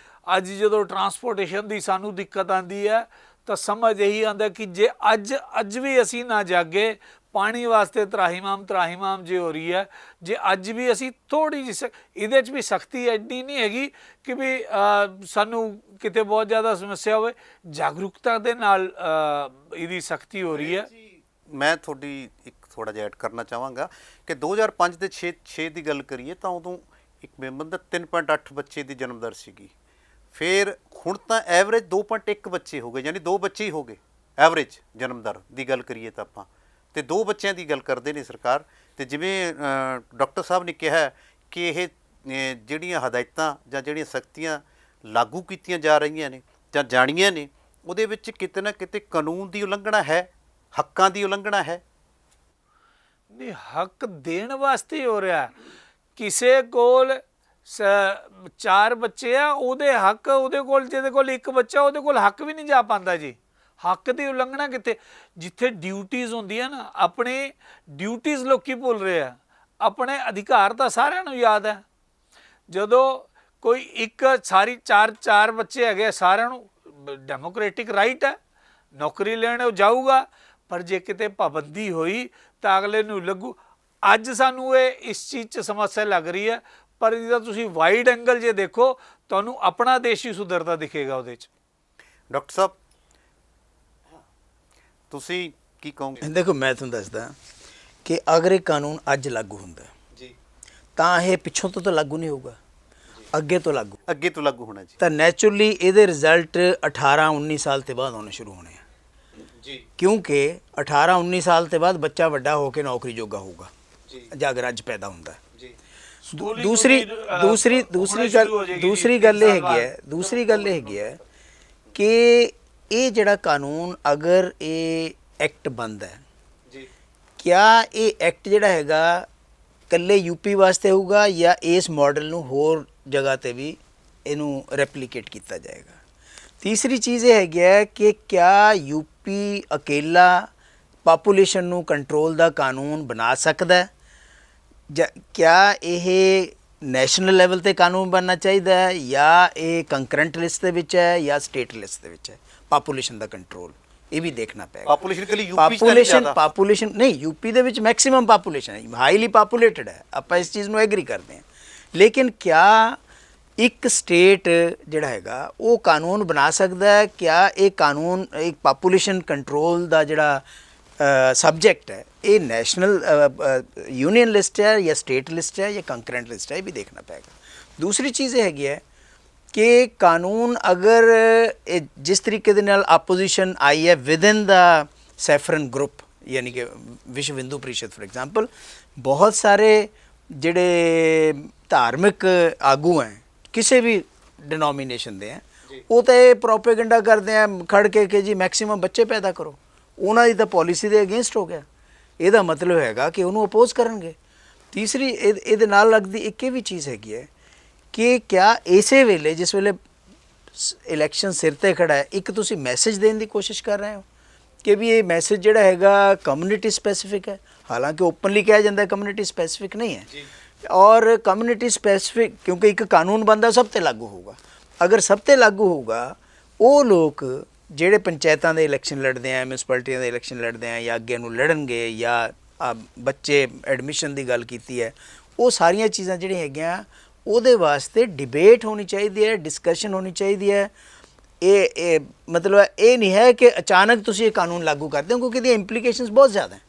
ਅੱਜ ਜਦੋਂ ਟਰਾਂਸਪੋਰਟੇਸ਼ਨ ਦੀ ਸਾਨੂੰ ਦਿੱਕਤ ਆਉਂਦੀ ਹੈ, ਤਾਂ ਸਮਝ ਇਹੀ ਆਉਂਦਾ ਕਿ ਜੇ ਅੱਜ ਵੀ ਅਸੀਂ ਨਾ ਜਾਗੇ, ਪਾਣੀ ਵਾਸਤੇ ਤਰਾਹੀਮਾਮ ਜੇ ਹੋ ਰਹੀ ਹੈ, ਜੇ ਅੱਜ ਵੀ ਅਸੀਂ ਥੋੜ੍ਹੀ ਜਿਹੀ ਇਹਦੇ 'ਚ ਵੀ ਸਖਤੀ ਐਡੀ ਨਹੀਂ ਹੈਗੀ ਕਿ ਵੀ ਸਾਨੂੰ ਕਿਤੇ ਬਹੁਤ ਜ਼ਿਆਦਾ ਸਮੱਸਿਆ ਹੋਵੇ। ਜਾਗਰੂਕਤਾ ਦੇ ਨਾਲ ਇਹਦੀ ਸਖਤੀ ਹੋ ਰਹੀ ਹੈ। ਮੈਂ ਤੁਹਾਡੀ ਇੱਕ ਥੋੜਾ ਜਿਹਾ ਐਡ ਕਰਨਾ ਚਾਹਾਂਗਾ ਕਿ 2005 ਦੇ 6 ਦੀ ਗੱਲ ਕਰੀਏ ਤਾਂ ਉਦੋਂ ਇੱਕ ਮੈਂਬਰ ਦਾ 3.8 ਬੱਚੇ ਦੀ ਜਨਮ ਦਰ ਸੀਗੀ। ਫਿਰ ਹੁਣ ਤਾਂ ਐਵਰੇਜ 2.1 ਬੱਚੇ ਹੋ ਗਏ, ਯਾਨੀ 2 ਬੱਚੇ ਹੀ ਹੋ ਗਏ ਐਵਰੇਜ ਜਨਮ ਦਰ ਦੀ ਗੱਲ ਕਰੀਏ ਤਾਂ ਆਪਾਂ, ਤੇ 2 ਬੱਚਿਆਂ ਦੀ ਗੱਲ ਕਰਦੇ ਨੇ ਸਰਕਾਰ। ਤੇ ਜਿਵੇਂ ਡਾਕਟਰ ਸਾਹਿਬ ਨੇ ਕਿਹਾ ਕਿ ਇਹ ਜਿਹੜੀਆਂ ਹਦਾਇਤਾਂ ਜਾਂ ਜਿਹੜੀਆਂ ਸਖਤੀਆਂ ਲਾਗੂ ਕੀਤੀਆਂ ਜਾ ਰਹੀਆਂ ਨੇ ਜਾਂ ਜਾਣੀਆਂ ਨੇ, ਉਹਦੇ ਵਿੱਚ ਕਿਤੇ ਨਾ ਕਿਤੇ ਕਾਨੂੰਨ ਦੀ ਉਲੰਘਣਾ ਹੈ, ਹੱਕਾਂ ਦੀ ਉਲੰਘਣਾ ਹੈ। ਨਹੀਂ, ਹੱਕ ਦੇਣ ਵਾਸਤੇ ਹੋ ਰਿਹਾ। ਕਿਸੇ ਕੋਲ 4 ਬੱਚੇ ਆ, ਉਹਦੇ ਹੱਕ ਉਹਦੇ ਕੋਲ, ਜਿਹਦੇ ਕੋਲ 1 ਬੱਚਾ ਉਹਦੇ ਕੋਲ ਹੱਕ ਵੀ ਨਹੀਂ ਜਾ ਪਾਉਂਦਾ ਜੀ। ਹੱਕ ਦੀ ਉਲੰਘਣਾ ਕਿੱਥੇ? ਜਿੱਥੇ ਡਿਊਟੀਜ਼ ਹੁੰਦੀਆਂ ਨਾ, ਆਪਣੇ ਡਿਊਟੀਜ਼ ਲੋਕੀ ਭੁੱਲ ਰਹੇ ਆ, ਆਪਣੇ ਅਧਿਕਾਰ ਤਾਂ ਸਾਰਿਆਂ ਨੂੰ ਯਾਦ ਹੈ। ਜਦੋਂ ਕੋਈ ਇੱਕ ਸਾਰੀ 4 ਬੱਚੇ ਹੈਗੇ, ਸਾਰਿਆਂ ਨੂੰ ਡੈਮੋਕ੍ਰੈਟਿਕ ਰਾਈਟ ਹੈ, ਨੌਕਰੀ ਲੈਣ ਉਹ ਜਾਊਗਾ। ਪਰ ਜੇ ਕਿਤੇ ਪਾਬੰਦੀ ਹੋਈ ਤਾਂ ਅਗਲੇ ਨੂੰ ਲੱਗੂ। ਅੱਜ ਸਾਨੂੰ ਇਸ ਚੀਜ਼ 'ਚ ਸਮੱਸਿਆ ਲੱਗ ਰਹੀ ਹੈ, ਪਰ ਇਹਦਾ ਤੁਸੀਂ ਵਾਈਡ ਐਂਗਲ ਜੇ ਦੇਖੋ, ਤੁਹਾਨੂੰ ਆਪਣਾ ਦੇਸ਼ ਹੀ ਸੁਧਰਦਾ ਦਿਖੇਗਾ ਉਹਦੇ 'ਚ। ਡਾਕਟਰ ਸਾਹਿਬ ਤੁਸੀਂ ਕੀ ਕਹੋਗੇ? ਦੇਖੋ, ਮੈਂ ਤੁਹਾਨੂੰ ਦੱਸਦਾ ਕਿ ਅਗਰ ਇਹ ਕਾਨੂੰਨ ਅੱਜ ਲਾਗੂ ਹੁੰਦਾ ਜੀ ਤਾਂ ਇਹ ਪਿੱਛੋਂ ਤੋਂ ਤਾਂ ਲਾਗੂ ਨਹੀਂ ਹੋਊਗਾ, ਅੱਗੇ ਤੋਂ ਲਾਗੂ ਹੋਣਾ ਜੀ। ਤਾਂ ਨੈਚੁਰਲੀ ਇਹਦੇ ਰਿਜ਼ਲਟ 18-19 ਸਾਲ ਤੋਂ ਬਾਅਦ ਆਉਣੇ ਸ਼ੁਰੂ ਹੋਣੇ ਆ ਜੀ, ਕਿਉਂਕਿ 18-19 ਸਾਲ ਤੋਂ ਬਾਅਦ ਬੱਚਾ ਵੱਡਾ ਹੋ ਕੇ ਨੌਕਰੀ ਜੋਗਾ ਹੋਊਗਾ ਜਾਂ ਅਗਰ ਅੱਜ ਪੈਦਾ ਹੁੰਦਾ। ਜੀ, ਦੂਸਰੀ ਗੱਲ ਇਹ ਹੈਗੀ ਹੈ ਕਿ ਇਹ ਜਿਹੜਾ ਕਾਨੂੰਨ ਅਗਰ ਇਹ ਐਕਟ ਬਣਦਾ ਹੈ, ਜੀ, ਕਿਆ ਇਹ ਐਕਟ ਜਿਹੜਾ ਹੈਗਾ ਇਕੱਲੇ ਯੂਪੀ ਵਾਸਤੇ ਹੋਊਗਾ ਜਾਂ ਇਸ ਮਾਡਲ ਨੂੰ ਹੋਰ ਜਗ੍ਹਾ ਤੇ ਵੀ ਇਹਨੂੰ ਰੈਪਲੀਕੇਟ ਕੀਤਾ ਜਾਏਗਾ? ਤੀਸਰੀ ਚੀਜ਼ ਇਹ ਹੈਗੀ ਹੈ ਕਿ ਕਿਆ ਯੂਪੀ ਅਕੇਲਾ ਪਾਪੂਲੇਸ਼ਨ ਨੂੰ ਕੰਟਰੋਲ ਦਾ ਕਾਨੂੰਨ ਬਣਾ ਸਕਦਾ ਹੈ, ਜਾਂ ਕਿਆ ਇਹ ਨੈਸ਼ਨਲ ਲੈਵਲ ਤੇ ਕਾਨੂੰਨ ਬਣਨਾ ਚਾਹੀਦਾ ਹੈ, ਜਾਂ ਇਹ ਕੰਕਰੈਂਟ ਲਿਸਟ ਦੇ ਵਿੱਚ ਹੈ ਜਾਂ ਸਟੇਟ ਲਿਸਟ ਦੇ ਵਿੱਚ ਹੈ? ਪਾਪੂਲੇਸ਼ਨ ਦਾ ਕੰਟਰੋਲ ਇਹ ਵੀ ਦੇਖਣਾ ਪਏਗਾ। ਪਾਪੂਲੇਸ਼ਨ ਕੇ ਲਈ ਯੂਪੀ ਚ ਨਹੀਂ ਜ਼ਿਆਦਾ। ਪਾਪੂਲੇਸ਼ਨ ਨਹੀਂ, ਯੂਪੀ ਦੇ ਵਿੱਚ ਮੈਕਸਿਮਮ ਪਾਪੂਲੇਸ਼ਨ ਹੈ, ਹਾਈਲੀ ਪਾਪੂਲੇਟਡ ਹੈ, ਆਪਾਂ ਇਸ ਚੀਜ਼ ਨੂੰ ਐਗਰੀ ਕਰਦੇ ਹਾਂ। ਲੇਕਿਨ ਕਿਆ ਇੱਕ ਸਟੇਟ ਜਿਹੜਾ ਹੈਗਾ ਉਹ ਕਾਨੂੰਨ ਬਣਾ ਸਕਦਾ ਹੈ? ਕਿਆ ਇਹ ਕਾਨੂੰਨ ਇੱਕ ਪਾਪੂਲੇਸ਼ਨ ਕੰਟਰੋਲ ਦਾ ਜਿਹੜਾ ਸਬਜੈਕਟ ਹੈ ਇਹ ਨੈਸ਼ਨਲ ਯੂਨੀਅਨ ਲਿਸਟ ਹੈ ਜਾਂ ਸਟੇਟ ਲਿਸਟ ਹੈ ਜਾਂ ਕੰਕਰੈਂਟ ਲਿਸਟ ਹੈ? ਇਹ ਵੀ ਦੇਖਣਾ ਪਏਗਾ। ਦੂਸਰੀ ਚੀਜ਼ ਇਹ ਹੈਗੀ ਹੈ ਕਿ ਕਾਨੂੰਨ ਅਗਰ ਇਹ ਜਿਸ ਤਰੀਕੇ ਦੇ ਨਾਲ ਆਪੋਜੀਸ਼ਨ ਆਈ ਹੈ ਵਿਦਨ ਦਾ ਸੈਫਰਨ ਗਰੁੱਪ, ਯਾਨੀ ਕਿ ਵਿਸ਼ਵ ਹਿੰਦੂ ਪ੍ਰੀਸ਼ਦ ਫॉर एग्जांपल, ਬਹੁਤ ਸਾਰੇ ਜਿਹੜੇ ਧਾਰਮਿਕ ਆਗੂ ਹੈ ਕਿਸੇ ਵੀ ਡਿਨੋਮੀਨੇਸ਼ਨ ਦੇ ਹੈ, ਉਹ ਤਾਂ ਇਹ ਪ੍ਰੋਪੇਗੈਂਡਾ ਕਰਦੇ ਆ ਖੜ ਕੇ ਕਿ ਜੀ ਮੈਕਸਿਮਮ ਬੱਚੇ ਪੈਦਾ ਕਰੋ। ਉਹਨਾਂ ਦੀ ਤਾਂ ਪਾਲਿਸੀ ਦੇ ਅਗੇਂਸਟ ਹੋ ਗਿਆ। ਇਹਦਾ ਮਤਲਬ ਹੈਗਾ ਕਿ ਉਹਨੂੰ ਅਪੋਜ਼ ਕਰਨਗੇ। ਤੀਸਰੀ ਇਹਦੇ ਨਾਲ ਲੱਗਦੀ ਇੱਕ ਇਹ ਵੀ ਚੀਜ਼ ਹੈਗੀ ਹੈ ਕਿ ਕਿਆ ਇਸੇ ਵੇਲੇ ਜਿਸ ਵੇਲੇ ਇਲੈਕਸ਼ਨ ਸਿਰ 'ਤੇ ਖੜਾ ਹੈ, ਇੱਕ ਤੁਸੀਂ ਮੈਸੇਜ ਦੇਣ ਦੀ ਕੋਸ਼ਿਸ਼ ਕਰ ਰਹੇ ਹੋ ਕਿ ਵੀ ਇਹ ਮੈਸੇਜ ਜਿਹੜਾ ਹੈਗਾ ਕਮਿਊਨਿਟੀ ਸਪੈਸੀਫਿਕ ਹੈ, ਹਾਲਾਂਕਿ ਓਪਨਲੀ ਕਿਹਾ ਜਾਂਦਾ ਕਮਿਊਨਿਟੀ ਸਪੈਸੀਫਿਕ ਨਹੀਂ ਹੈ। ਔਰ ਕਮਿਊਨਿਟੀ ਸਪੈਸੀਫਿਕ ਕਿਉਂਕਿ ਇੱਕ ਕਾਨੂੰਨ ਬਣਦਾ ਸਭ 'ਤੇ ਲਾਗੂ ਹੋਊਗਾ। ਅਗਰ ਸਭ 'ਤੇ ਲਾਗੂ ਹੋਊਗਾ, ਉਹ ਲੋਕ ਜਿਹੜੇ ਪੰਚਾਇਤਾਂ ਦੇ ਇਲੈਕਸ਼ਨ ਲੜਦੇ ਆ, ਮਿਊਨਿਸਪੈਲਿਟੀਆਂ ਦੇ ਇਲੈਕਸ਼ਨ ਲੜਦੇ ਆ ਜਾਂ ਅੱਗੇ ਨੂੰ ਲੜਨਗੇ, ਜਾਂ ਬੱਚੇ ਐਡਮਿਸ਼ਨ ਦੀ ਗੱਲ ਕੀਤੀ ਹੈ, ਉਹ ਸਾਰੀਆਂ ਚੀਜ਼ਾਂ ਜਿਹੜੀਆਂ ਹੈਗੀਆਂ ਉਹਦੇ ਵਾਸਤੇ ਡਿਬੇਟ ਹੋਣੀ ਚਾਹੀਦੀ ਹੈ, ਡਿਸਕਸ਼ਨ ਹੋਣੀ ਚਾਹੀਦੀ ਹੈ। ਇਹ ਮਤਲਬ ਇਹ ਨਹੀਂ ਹੈ ਕਿ ਅਚਾਨਕ ਤੁਸੀਂ ਇਹ ਕਾਨੂੰਨ ਲਾਗੂ ਕਰਦੇ ਹੋ, ਕਿਉਂਕਿ ਇਹਦੀਆਂ ਇੰਪਲੀਕੇਸ਼ਨਸ ਬਹੁਤ ਜ਼ਿਆਦਾ ਹੈ।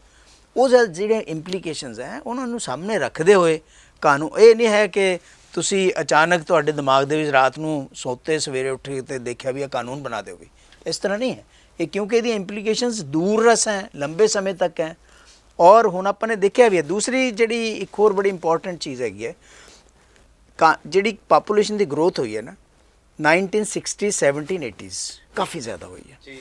ਉਹ ਜਿਹੜੀਆਂ ਇੰਪਲੀਕੇਸ਼ਨਸ ਹੈ ਉਹਨਾਂ ਨੂੰ ਸਾਹਮਣੇ ਰੱਖਦੇ ਹੋਏ ਕਾਨੂੰਨ, ਇਹ ਨਹੀਂ ਹੈ ਕਿ ਤੁਸੀਂ ਅਚਾਨਕ ਤੁਹਾਡੇ ਦਿਮਾਗ ਦੇ ਵਿੱਚ ਰਾਤ ਨੂੰ ਸੋਤੇ ਸਵੇਰੇ ਉੱਠ ਕੇ ਤੇ ਦੇਖਿਆ ਵੀ ਇਹ ਕਾਨੂੰਨ ਬਣਾ ਦਿਓਗੇ, ਇਸ ਤਰ੍ਹਾਂ ਨਹੀਂ ਹੈ ਇਹ, ਕਿਉਂਕਿ ਇਹਦੀਆਂ ਇੰਪਲੀਕੇਸ਼ਨਸ ਦੂਰ ਰਸ ਹੈ, ਲੰਬੇ ਸਮੇਂ ਤੱਕ ਹੈ। ਔਰ ਹੁਣ ਆਪਾਂ ਨੇ ਦੇਖਿਆ ਵੀ ਹੈ। ਦੂਸਰੀ ਜਿਹੜੀ ਇੱਕ ਹੋਰ ਬੜੀ ਇੰਪੋਰਟੈਂਟ ਚੀਜ਼ ਹੈਗੀ ਹੈ, ਜਿਹੜੀ ਪਾਪੂਲੇਸ਼ਨ ਦੀ ਗਰੋਥ ਹੋਈ ਹੈ ਨਾ 1960 17 80s ਕਾਫੀ ਜ਼ਿਆਦਾ ਹੋਈ ਹੈ।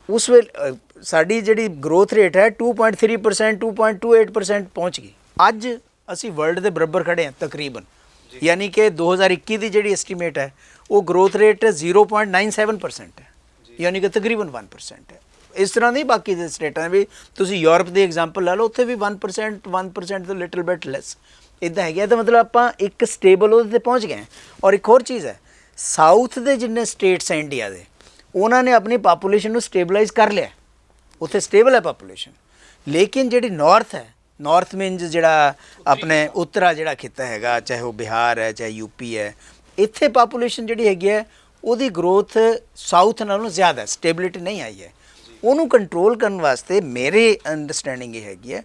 ਉਸ ਵੇਲੇ ਸਾਡੀ ਜਿਹੜੀ ਗਰੋਥ ਰੇਟ ਹੈ 2.3% 2.28% ਪਹੁੰਚ ਗਈ। ਅੱਜ ਅਸੀਂ ਵਰਲਡ ਦੇ ਬਰਾਬਰ ਖੜੇ ਹਾਂ ਤਕਰੀਬਨ, ਯਾਨੀ ਕਿ 2021 ਦੀ ਜਿਹੜੀ ਐਸਟੀਮੇਟ ਹੈ ਉਹ ਗਰੋਥ ਰੇਟ 0.97% ਹੈ, ਯਾਨੀ ਕਿ ਤਕਰੀਬਨ 1% ਹੈ। ਇਸ ਤਰ੍ਹਾਂ ਨਹੀਂ ਬਾਕੀ ਦੇ ਸਟੇਟਾਂ ਵੀ, ਤੁਸੀਂ ਯੂਰਪ ਦੀ ਐਗਜ਼ਾਮਪਲ ਲੈ ਲਓ, ਉੱਥੇ ਵੀ 1% ਤੋਂ ਲਿਟਲ ਬਿਟ ਲੈਸ ਇੱਦਾਂ ਹੈਗਾ। ਤਾਂ ਮਤਲਬ ਆਪਾਂ ਇੱਕ ਸਟੇਬਲ ਉਹਦੇ 'ਤੇ ਪਹੁੰਚ ਗਏ। ਔਰ ਇੱਕ ਹੋਰ ਚੀਜ਼ ਹੈ, ਸਾਊਥ ਦੇ ਜਿੰਨੇ ਸਟੇਟਸ ਹੈ ਇੰਡੀਆ ਦੇ, ਉਹਨਾਂ ਨੇ ਆਪਣੀ ਪਾਪੂਲੇਸ਼ਨ ਨੂੰ ਸਟੇਬਲਾਈਜ਼ ਕਰ ਲਿਆ, ਉੱਥੇ ਸਟੇਬਲ ਹੈ ਪਾਪੂਲੇਸ਼ਨ। ਲੇਕਿਨ ਜਿਹੜੀ ਨਾਰਥ ਹੈ, ਨਾਰਥ ਮੀਨਜ਼ ਜਿਹੜਾ ਆਪਣੇ ਉੱਤਰਾ ਜਿਹੜਾ ਖਿੱਤਾ ਹੈਗਾ, ਚਾਹੇ ਉਹ ਬਿਹਾਰ ਹੈ ਚਾਹੇ ਯੂਪੀ ਹੈ, ਇੱਥੇ ਪਾਪੂਲੇਸ਼ਨ ਜਿਹੜੀ ਹੈਗੀ ਹੈ ਉਹਦੀ ਗਰੋਥ ਸਾਊਥ ਨਾਲੋਂ ਜ਼ਿਆਦਾ, ਸਟੇਬਿਲਿਟੀ ਨਹੀਂ ਆਈ ਹੈ। ਉਹਨੂੰ ਕੰਟਰੋਲ ਕਰਨ ਵਾਸਤੇ ਮੇਰੀ ਅੰਡਰਸਟੈਂਡਿੰਗ ਇਹ ਹੈਗੀ ਹੈ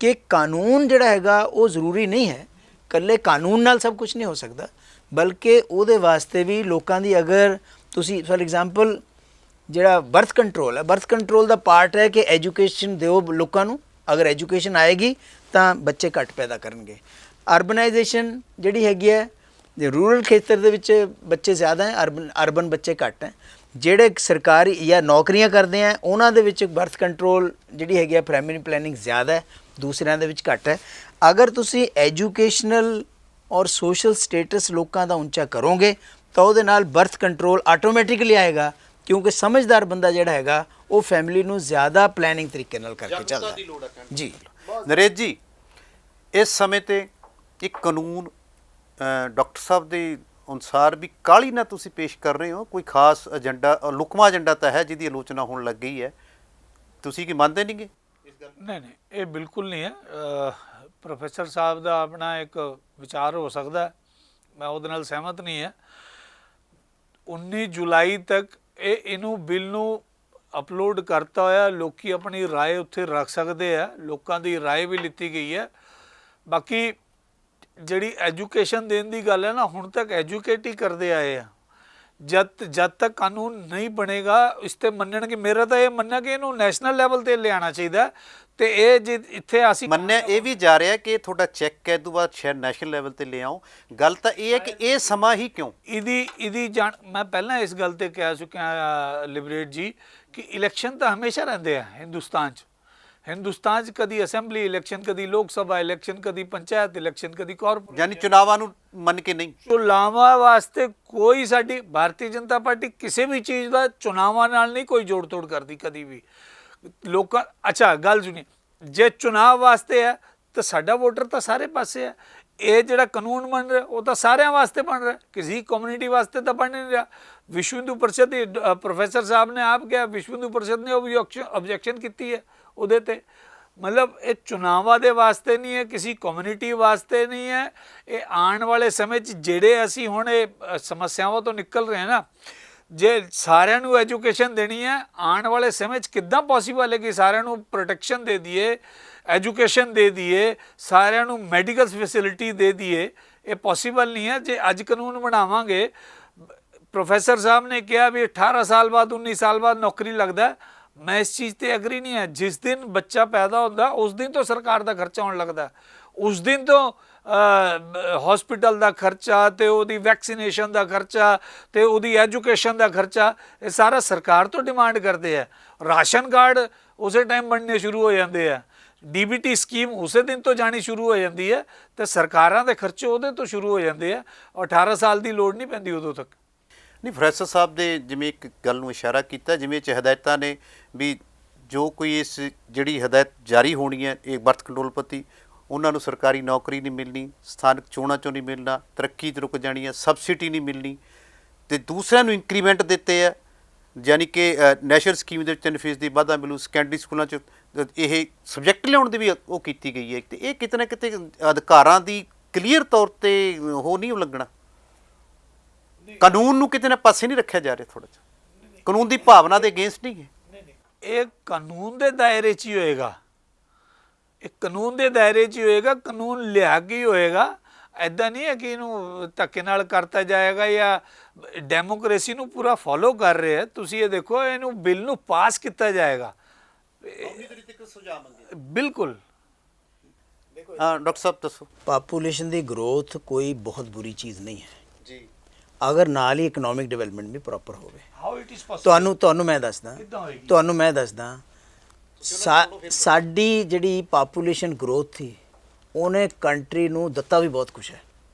ਕਿ ਕਾਨੂੰਨ ਜਿਹੜਾ ਹੈਗਾ ਉਹ ਜ਼ਰੂਰੀ ਨਹੀਂ ਹੈ, ਇਕੱਲੇ ਕਾਨੂੰਨ ਨਾਲ ਸਭ ਕੁਝ ਨਹੀਂ ਹੋ ਸਕਦਾ, ਬਲਕਿ ਉਹਦੇ ਵਾਸਤੇ ਵੀ ਲੋਕਾਂ ਦੀ, ਅਗਰ ਤੁਸੀਂ ਫॉर ਐਗਜ਼ਾਮਪਲ ਜਿਹੜਾ ਬਰਥ ਕੰਟਰੋਲ ਹੈ, ਬਰਥ ਕੰਟਰੋਲ ਦਾ ਪਾਰਟ ਹੈ ਕਿ ਐਜੂਕੇਸ਼ਨ ਦਿਓ ਲੋਕਾਂ ਨੂੰ। ਅਗਰ ਐਜੂਕੇਸ਼ਨ ਆਏਗੀ ਤਾਂ ਬੱਚੇ ਘੱਟ ਪੈਦਾ ਕਰਨਗੇ। ਅਰਬਨਾਈਜੇਸ਼ਨ ਜਿਹੜੀ ਹੈਗੀ ਹੈ, ਰੂਰਲ ਖੇਤਰ ਦੇ ਵਿੱਚ ਬੱਚੇ ਜ਼ਿਆਦਾ ਹੈ, ਅਰਬਨ ਬੱਚੇ ਘੱਟ ਹੈ। ਜਿਹੜੇ ਸਰਕਾਰੀ ਜਾਂ ਨੌਕਰੀਆਂ ਕਰਦੇ ਆ ਉਹਨਾਂ ਦੇ ਵਿੱਚ ਬਰਥ ਕੰਟਰੋਲ ਜਿਹੜੀ ਹੈਗੀ ਹੈ ਫੈਮਿਲੀ ਪਲੈਨਿੰਗ ਜ਼ਿਆਦਾ ਹੈ, ਦੂਸਰਿਆਂ ਦੇ ਵਿੱਚ ਘੱਟ ਹੈ। ਅਗਰ ਤੁਸੀਂ ਐਜੂਕੇਸ਼ਨਲ ਔਰ ਸੋਸ਼ਲ ਸਟੇਟਸ ਲੋਕਾਂ ਦਾ ਉੱਚਾ ਕਰੋਗੇ ਤਾਂ ਉਹਦੇ ਨਾਲ ਬਰਥ ਕੰਟਰੋਲ ਆਟੋਮੈਟਿਕਲੀ ਆਏਗਾ, ਕਿਉਂਕਿ ਸਮਝਦਾਰ ਬੰਦਾ ਜਿਹੜਾ ਹੈਗਾ ਉਹ ਫੈਮਿਲੀ ਨੂੰ ਜ਼ਿਆਦਾ ਪਲੈਨਿੰਗ ਤਰੀਕੇ ਨਾਲ ਕਰਕੇ ਚੱਲਦਾ ਜੀ। ਨਰੇਸ਼ ਜੀ, ਇਸ ਸਮੇਂ ਤੇ ਇੱਕ ਕਾਨੂੰਨ ਡਾਕਟਰ ਸਾਹਿਬ ਦੇ ਅਨੁਸਾਰ ਵੀ ਕਾਹਲੀ ਨਾਲ ਤੁਸੀਂ ਪੇਸ਼ ਕਰ ਰਹੇ ਹੋ, ਕੋਈ ਖਾਸ ਏਜੰਡਾ, ਲੁਕਵਾਂ ਏਜੰਡਾ ਤਾਂ ਹੈ ਜਿਹਦੀ ਆਲੋਚਨਾ ਹੋਣ ਲੱਗ ਗਈ ਹੈ, ਤੁਸੀਂ ਕੀ ਮੰਨਦੇ ਨਹੀਂਗੇ ਇਸ ਗੱਲ? ਨਹੀਂ, ਇਹ ਬਿਲਕੁਲ ਨਹੀਂ ਹੈ। ਪ੍ਰੋਫੈਸਰ ਸਾਹਿਬ ਦਾ ਆਪਣਾ ਇੱਕ ਵਿਚਾਰ ਹੋ ਸਕਦਾ, ਮੈਂ ਉਹਦੇ ਨਾਲ ਸਹਿਮਤ ਨਹੀਂ ਹੈ। 19 ਜੁਲਾਈ ਤੱਕ ਇਹਨੂੰ ਬਿੱਲ ਨੂੰ ਅਪਲੋਡ ਕਰਤਾ ਹੋਇਆ, ਲੋਕੀ ਆਪਣੀ ਰਾਏ ਉੱਥੇ ਰੱਖ ਸਕਦੇ ਆ, ਲੋਕਾਂ ਦੀ ਰਾਏ ਵੀ ਲਿੱਤੀ ਗਈ ਹੈ। ਬਾਕੀ ਜਿਹੜੀ ਐਜੂਕੇਸ਼ਨ ਦੇਣ ਦੀ ਗੱਲ ਹੈ ਨਾ, ਹੁਣ ਤੱਕ ਐਜੂਕੇਟ ਹੀ ਕਰਦੇ ਆਏ ਆ। ਜਦ ਤੱਕ ਕਾਨੂੰਨ ਨਹੀਂ ਬਣੇਗਾ ਇਸ 'ਤੇ ਮੰਨਣਗੇ। ਮੇਰਾ ਤਾਂ ਇਹ ਮੰਨਣਾ ਕਿ ਇਹਨੂੰ ਨੈਸ਼ਨਲ ਲੈਵਲ 'ਤੇ ਲਿਆਉਣਾ ਚਾਹੀਦਾ, ਤੇ ਇਹ ਜੇ ਇੱਥੇ ਅਸੀਂ ਮੰਨਿਆ ਇਹ ਵੀ ਜਾ ਰਿਹਾ ਕਿ ਤੁਹਾਡਾ ਚੈੱਕ ਹੈ, ਇਹ ਤੋਂ ਬਾਅਦ ਸ਼ਾਇਦ ਨੈਸ਼ਨਲ ਲੈਵਲ ਤੇ ਲੈ ਆਓ। ਗੱਲ ਤਾਂ ਇਹ ਹੈ ਕਿ ਇਹ ਸਮਾਂ ਹੀ ਕਿਉਂ ਇਹਦੀ ਜਾਣ, ਮੈਂ ਪਹਿਲਾਂ ਇਸ ਗੱਲ ਤੇ ਕਹਿ ਚੁੱਕਿਆ ਲਿਬਰੇਟ ਜੀ ਕਿ ਇਲੈਕਸ਼ਨ ਤਾਂ ਹਮੇਸ਼ਾ ਰਹਿੰਦੇ ਆ ਹਿੰਦੁਸਤਾਨ 'ਚ ਕਦੀ ਅਸੈਂਬਲੀ ਇਲੈਕਸ਼ਨ, ਕਦੀ ਲੋਕ ਸਭਾ ਇਲੈਕਸ਼ਨ, ਕਦੀ ਪੰਚਾਇਤ ਇਲੈਕਸ਼ਨ, ਕਦੀ ਕਾਰਪੋਰੇਸ਼ਨ। ਯਾਨੀ ਚੁਣਾਵਾਂ ਨੂੰ ਮੰਨ ਕੇ ਨਹੀਂ, ਚੁਣਾਵਾਂ ਵਾਸਤੇ ਕੋਈ ਸਾਡੀ ਭਾਰਤੀ ਜਨਤਾ ਪਾਰਟੀ ਕਿਸੇ ਵੀ ਚੀਜ਼ ਦਾ ਚੁਣਾਵਾਂ ਨਾਲ ਨਹੀਂ ਕੋਈ ਜੋੜ ਤੋੜ ਕਰਦੀ ਕਦੀ ਵੀ। ਲੋਕਾਂ, ਅੱਛਾ ਗੱਲ ਸੁਣੀ, ਜੇ ਚੁਣਾਵ ਵਾਸਤੇ ਹੈ ਤਾਂ ਸਾਡਾ ਵੋਟਰ ਤਾਂ ਸਾਰੇ ਪਾਸੇ ਹੈ। ਇਹ ਜਿਹੜਾ ਕਾਨੂੰਨ ਬਣ ਰਿਹਾ ਉਹ ਤਾਂ ਸਾਰਿਆਂ ਵਾਸਤੇ ਬਣ ਰਿਹਾ, ਕਿਸੇ ਕਮਿਊਨਿਟੀ ਵਾਸਤੇ ਤਾਂ ਬਣ ਨਹੀਂ ਰਿਹਾ। ਵਿਸ਼ਵ ਹਿੰਦੂ ਪਰਿਸ਼ਦ ਪ੍ਰੋਫੈਸਰ ਸਾਹਿਬ ਨੇ ਆਪ ਕਿਹਾ, ਵਿਸ਼ਵ ਹਿੰਦੂ ਪਰਿਸ਼ਦ ਨੇ ਆਬਜੈਕਸ਼ਨ ਕੀਤੀ ਹੈ ਉਹਦੇ ਤੇ। ਮਤਲਬ ਇਹ ਚੁਣਾਵਾਂ ਦੇ ਵਾਸਤੇ ਨਹੀਂ ਹੈ, ਕਿਸੇ ਕਮਿਊਨਿਟੀ ਵਾਸਤੇ ਨਹੀਂ ਹੈ। ਇਹ ਆਉਣ ਵਾਲੇ ਸਮੇਂ 'ਚ ਜਿਹੜੇ ਅਸੀਂ ਹੁਣ ਇਹ ਸਮੱਸਿਆਵਾਂ ਤੋਂ ਨਿਕਲ ਰਹੇ ਹਾਂ ਨਾ, ਜੇ ਸਾਰਿਆਂ ਨੂੰ ਐਜੂਕੇਸ਼ਨ ਦੇਣੀ ਹੈ, ਆਉਣ ਵਾਲੇ ਸਮੇਂ 'ਚ ਕਿੱਦਾਂ ਪੋਸੀਬਲ ਹੈ ਕਿ ਸਾਰਿਆਂ ਨੂੰ ਪ੍ਰੋਟੈਕਸ਼ਨ ਦੇ ਦਈਏ, ਐਜੂਕੇਸ਼ਨ ਦੇ ਦਈਏ, ਸਾਰਿਆਂ ਨੂੰ ਮੈਡੀਕਲ ਫੈਸਿਲਿਟੀ ਦੇ ਦਈਏ? ਇਹ ਪੋਸੀਬਲ ਨਹੀਂ ਹੈ। ਜੇ ਅੱਜ ਕਾਨੂੰਨ ਬਣਾਵਾਂਗੇ, ਪ੍ਰੋਫੈਸਰ ਸਾਹਿਬ ਨੇ ਕਿਹਾ ਵੀ 18 ਸਾਲ ਬਾਅਦ 19 ਸਾਲ ਬਾਅਦ ਨੌਕਰੀ ਲੱਗਦਾ, ਮੈਂ ਇਸ ਚੀਜ਼ ਤੇ ਐਗਰੀ ਨਹੀਂ ਹੈ। ਜਿਸ ਦਿਨ ਬੱਚਾ ਪੈਦਾ ਹੁੰਦਾ ਉਸ ਦਿਨ ਤੋਂ ਸਰਕਾਰ ਦਾ ਖਰਚਾ ਹੋਣ ਲੱਗਦਾ, ਉਸ ਦਿਨ ਤੋਂ ਹਸਪੀਟਲ ਦਾ ਖਰਚਾ ਤੇ ਉਹਦੀ ਵੈਕਸੀਨੇਸ਼ਨ ਦਾ ਖਰਚਾ ਤੇ ਉਹਦੀ ਐਜੂਕੇਸ਼ਨ ਦਾ ਖਰਚਾ, ਇਹ ਸਾਰਾ ਸਰਕਾਰ ਤੋਂ ਡਿਮਾਂਡ ਕਰਦੇ ਆ। ਰਾਸ਼ਨ ਕਾਰਡ ਉਸੇ ਟਾਈਮ ਬਣਨੇ ਸ਼ੁਰੂ ਹੋ ਜਾਂਦੇ ਆ, DBT ਸਕੀਮ ਉਸੇ ਦਿਨ ਤੋਂ ਜਾਣੀ ਸ਼ੁਰੂ ਹੋ ਜਾਂਦੀ ਹੈ, ਤੇ ਸਰਕਾਰਾਂ ਦੇ ਖਰਚੇ ਉਹਦੇ ਤੋਂ ਸ਼ੁਰੂ ਹੋ ਜਾਂਦੇ ਆ। 18 ਸਾਲ ਦੀ ਲੋੜ ਨਹੀਂ ਪੈਂਦੀ ਉਦੋਂ ਤੱਕ। ਨਹੀਂ, ਪ੍ਰੋਫੈਸਰ ਸਾਹਿਬ ਦੇ ਜਿਵੇਂ ਇੱਕ ਗੱਲ ਨੂੰ ਇਸ਼ਾਰਾ ਕੀਤਾ, ਜਿਵੇਂ ਚ ਹਦਾਇਤਾਂ ਨੇ ਵੀ ਜੋ ਕੋਈ ਇਸ ਜਿਹੜੀ ਹਦਾਇਤ ਜਾਰੀ ਹੋਣੀ ਹੈ ਇਹ ਬਰਥ ਕੰਟਰੋਲ ਪ੍ਰਤੀ, ਉਹਨਾਂ ਨੂੰ ਸਰਕਾਰੀ ਨੌਕਰੀ ਨਹੀਂ ਮਿਲਣੀ, ਸਥਾਨਕ ਚੋਣਾਂ 'ਚੋਂ ਨਹੀਂ ਮਿਲਣਾ, ਤਰੱਕੀ 'ਚ ਰੁਕ ਜਾਣੀ ਹੈ, ਸਬਸਿਡੀ ਨਹੀਂ ਮਿਲਣੀ, ਤੇ ਦੂਸਰਿਆਂ ਨੂੰ ਇੰਕਰੀਮੈਂਟ ਦਿੱਤੇ ਆ, ਯਾਨੀ ਕਿ ਨੈਸ਼ਨਲ ਸਕੀਮ ਦੇ ਵਿੱਚ 3% ਵਾਧਾ ਮਿਲੂ, ਸੈਕੰਡਰੀ ਸਕੂਲਾਂ 'ਚ ਇਹ ਸਬਜੈਕਟ ਲਿਆਉਣ ਦੀ ਵੀ ਉਹ ਕੀਤੀ ਗਈ ਹੈ। ਤੇ ਇਹ ਕਿਤੇ ਨਾ ਕਿਤੇ ਅਧਿਕਾਰਾਂ ਦੀ ਕਲੀਅਰ ਤੌਰ ਤੇ ਉਹ ਨਹੀਂ ਲੱਗਣਾ, ਕਾਨੂੰਨ ਨੂੰ ਕਿਤੇ ਨਾ ਪਾਸੇ ਨਹੀਂ ਰੱਖਿਆ ਜਾ ਰਿਹਾ, ਥੋੜ੍ਹਾ ਜਿਹਾ ਕਾਨੂੰਨ ਦੀ ਭਾਵਨਾ ਦੇ ਅਗੇਂਸਟ ਨਹੀਂ ਹੈ। ਇਹ ਕਾਨੂੰਨ ਦੇ ਦਾਇਰੇ 'ਚ ਹੀ ਹੋਏਗਾ, ਇਹ ਕਾਨੂੰਨ ਦੇ ਦਾਇਰੇ 'ਚ ਹੀ ਹੋਏਗਾ, ਕਾਨੂੰਨ ਲਿਆ ਕੇ ਹੋਏਗਾ। ਇੱਦਾਂ ਨਹੀਂ ਹੈ ਕਿ ਇਹਨੂੰ ਧੱਕੇ ਨਾਲ ਕਰਤਾ ਜਾਏਗਾ ਜਾਂ ਡੈਮੋਕ੍ਰੇਸੀ ਨੂੰ ਪੂਰਾ ਫੋਲੋ ਕਰ ਰਹੇ ਹੈ। ਤੁਸੀਂ ਇਹ ਦੇਖੋ, ਇਹਨੂੰ ਬਿੱਲ ਨੂੰ ਪਾਸ ਕੀਤਾ ਜਾਏਗਾ, ਬਿਲਕੁਲ। ਹਾਂ ਡਾਕਟਰ ਸਾਹਿਬ ਦੱਸੋ ਪਾਪੂਲੇਸ਼ਨ ਦੀ ਗਰੋਥ ਕੋਈ ਬਹੁਤ ਬੁਰੀ ਚੀਜ਼ ਨਹੀਂ ਹੈ ਜੀ। ਅਗਰ ਨਾਲ ਹੀ ਇਕਨੋਮਿਕ ਡਿਵੈਲਪਮੈਂਟ ਵੀ ਪ੍ਰੋਪਰ ਹੋਵੇ। How it is possible? ਤੁਹਾਨੂੰ ਮੈਂ ਦੱਸਦਾ ਸਾਡੀ ਜਿਹੜੀ ਪਾਪੂਲੇਸ਼ਨ ਗਰੋਥ ਸੀ ਉਹਨੇ ਕੰਟਰੀ ਨੂੰ ਦਿੱਤਾ ਵੀ ਬਹੁਤ ਕੁਛ ਹੈ।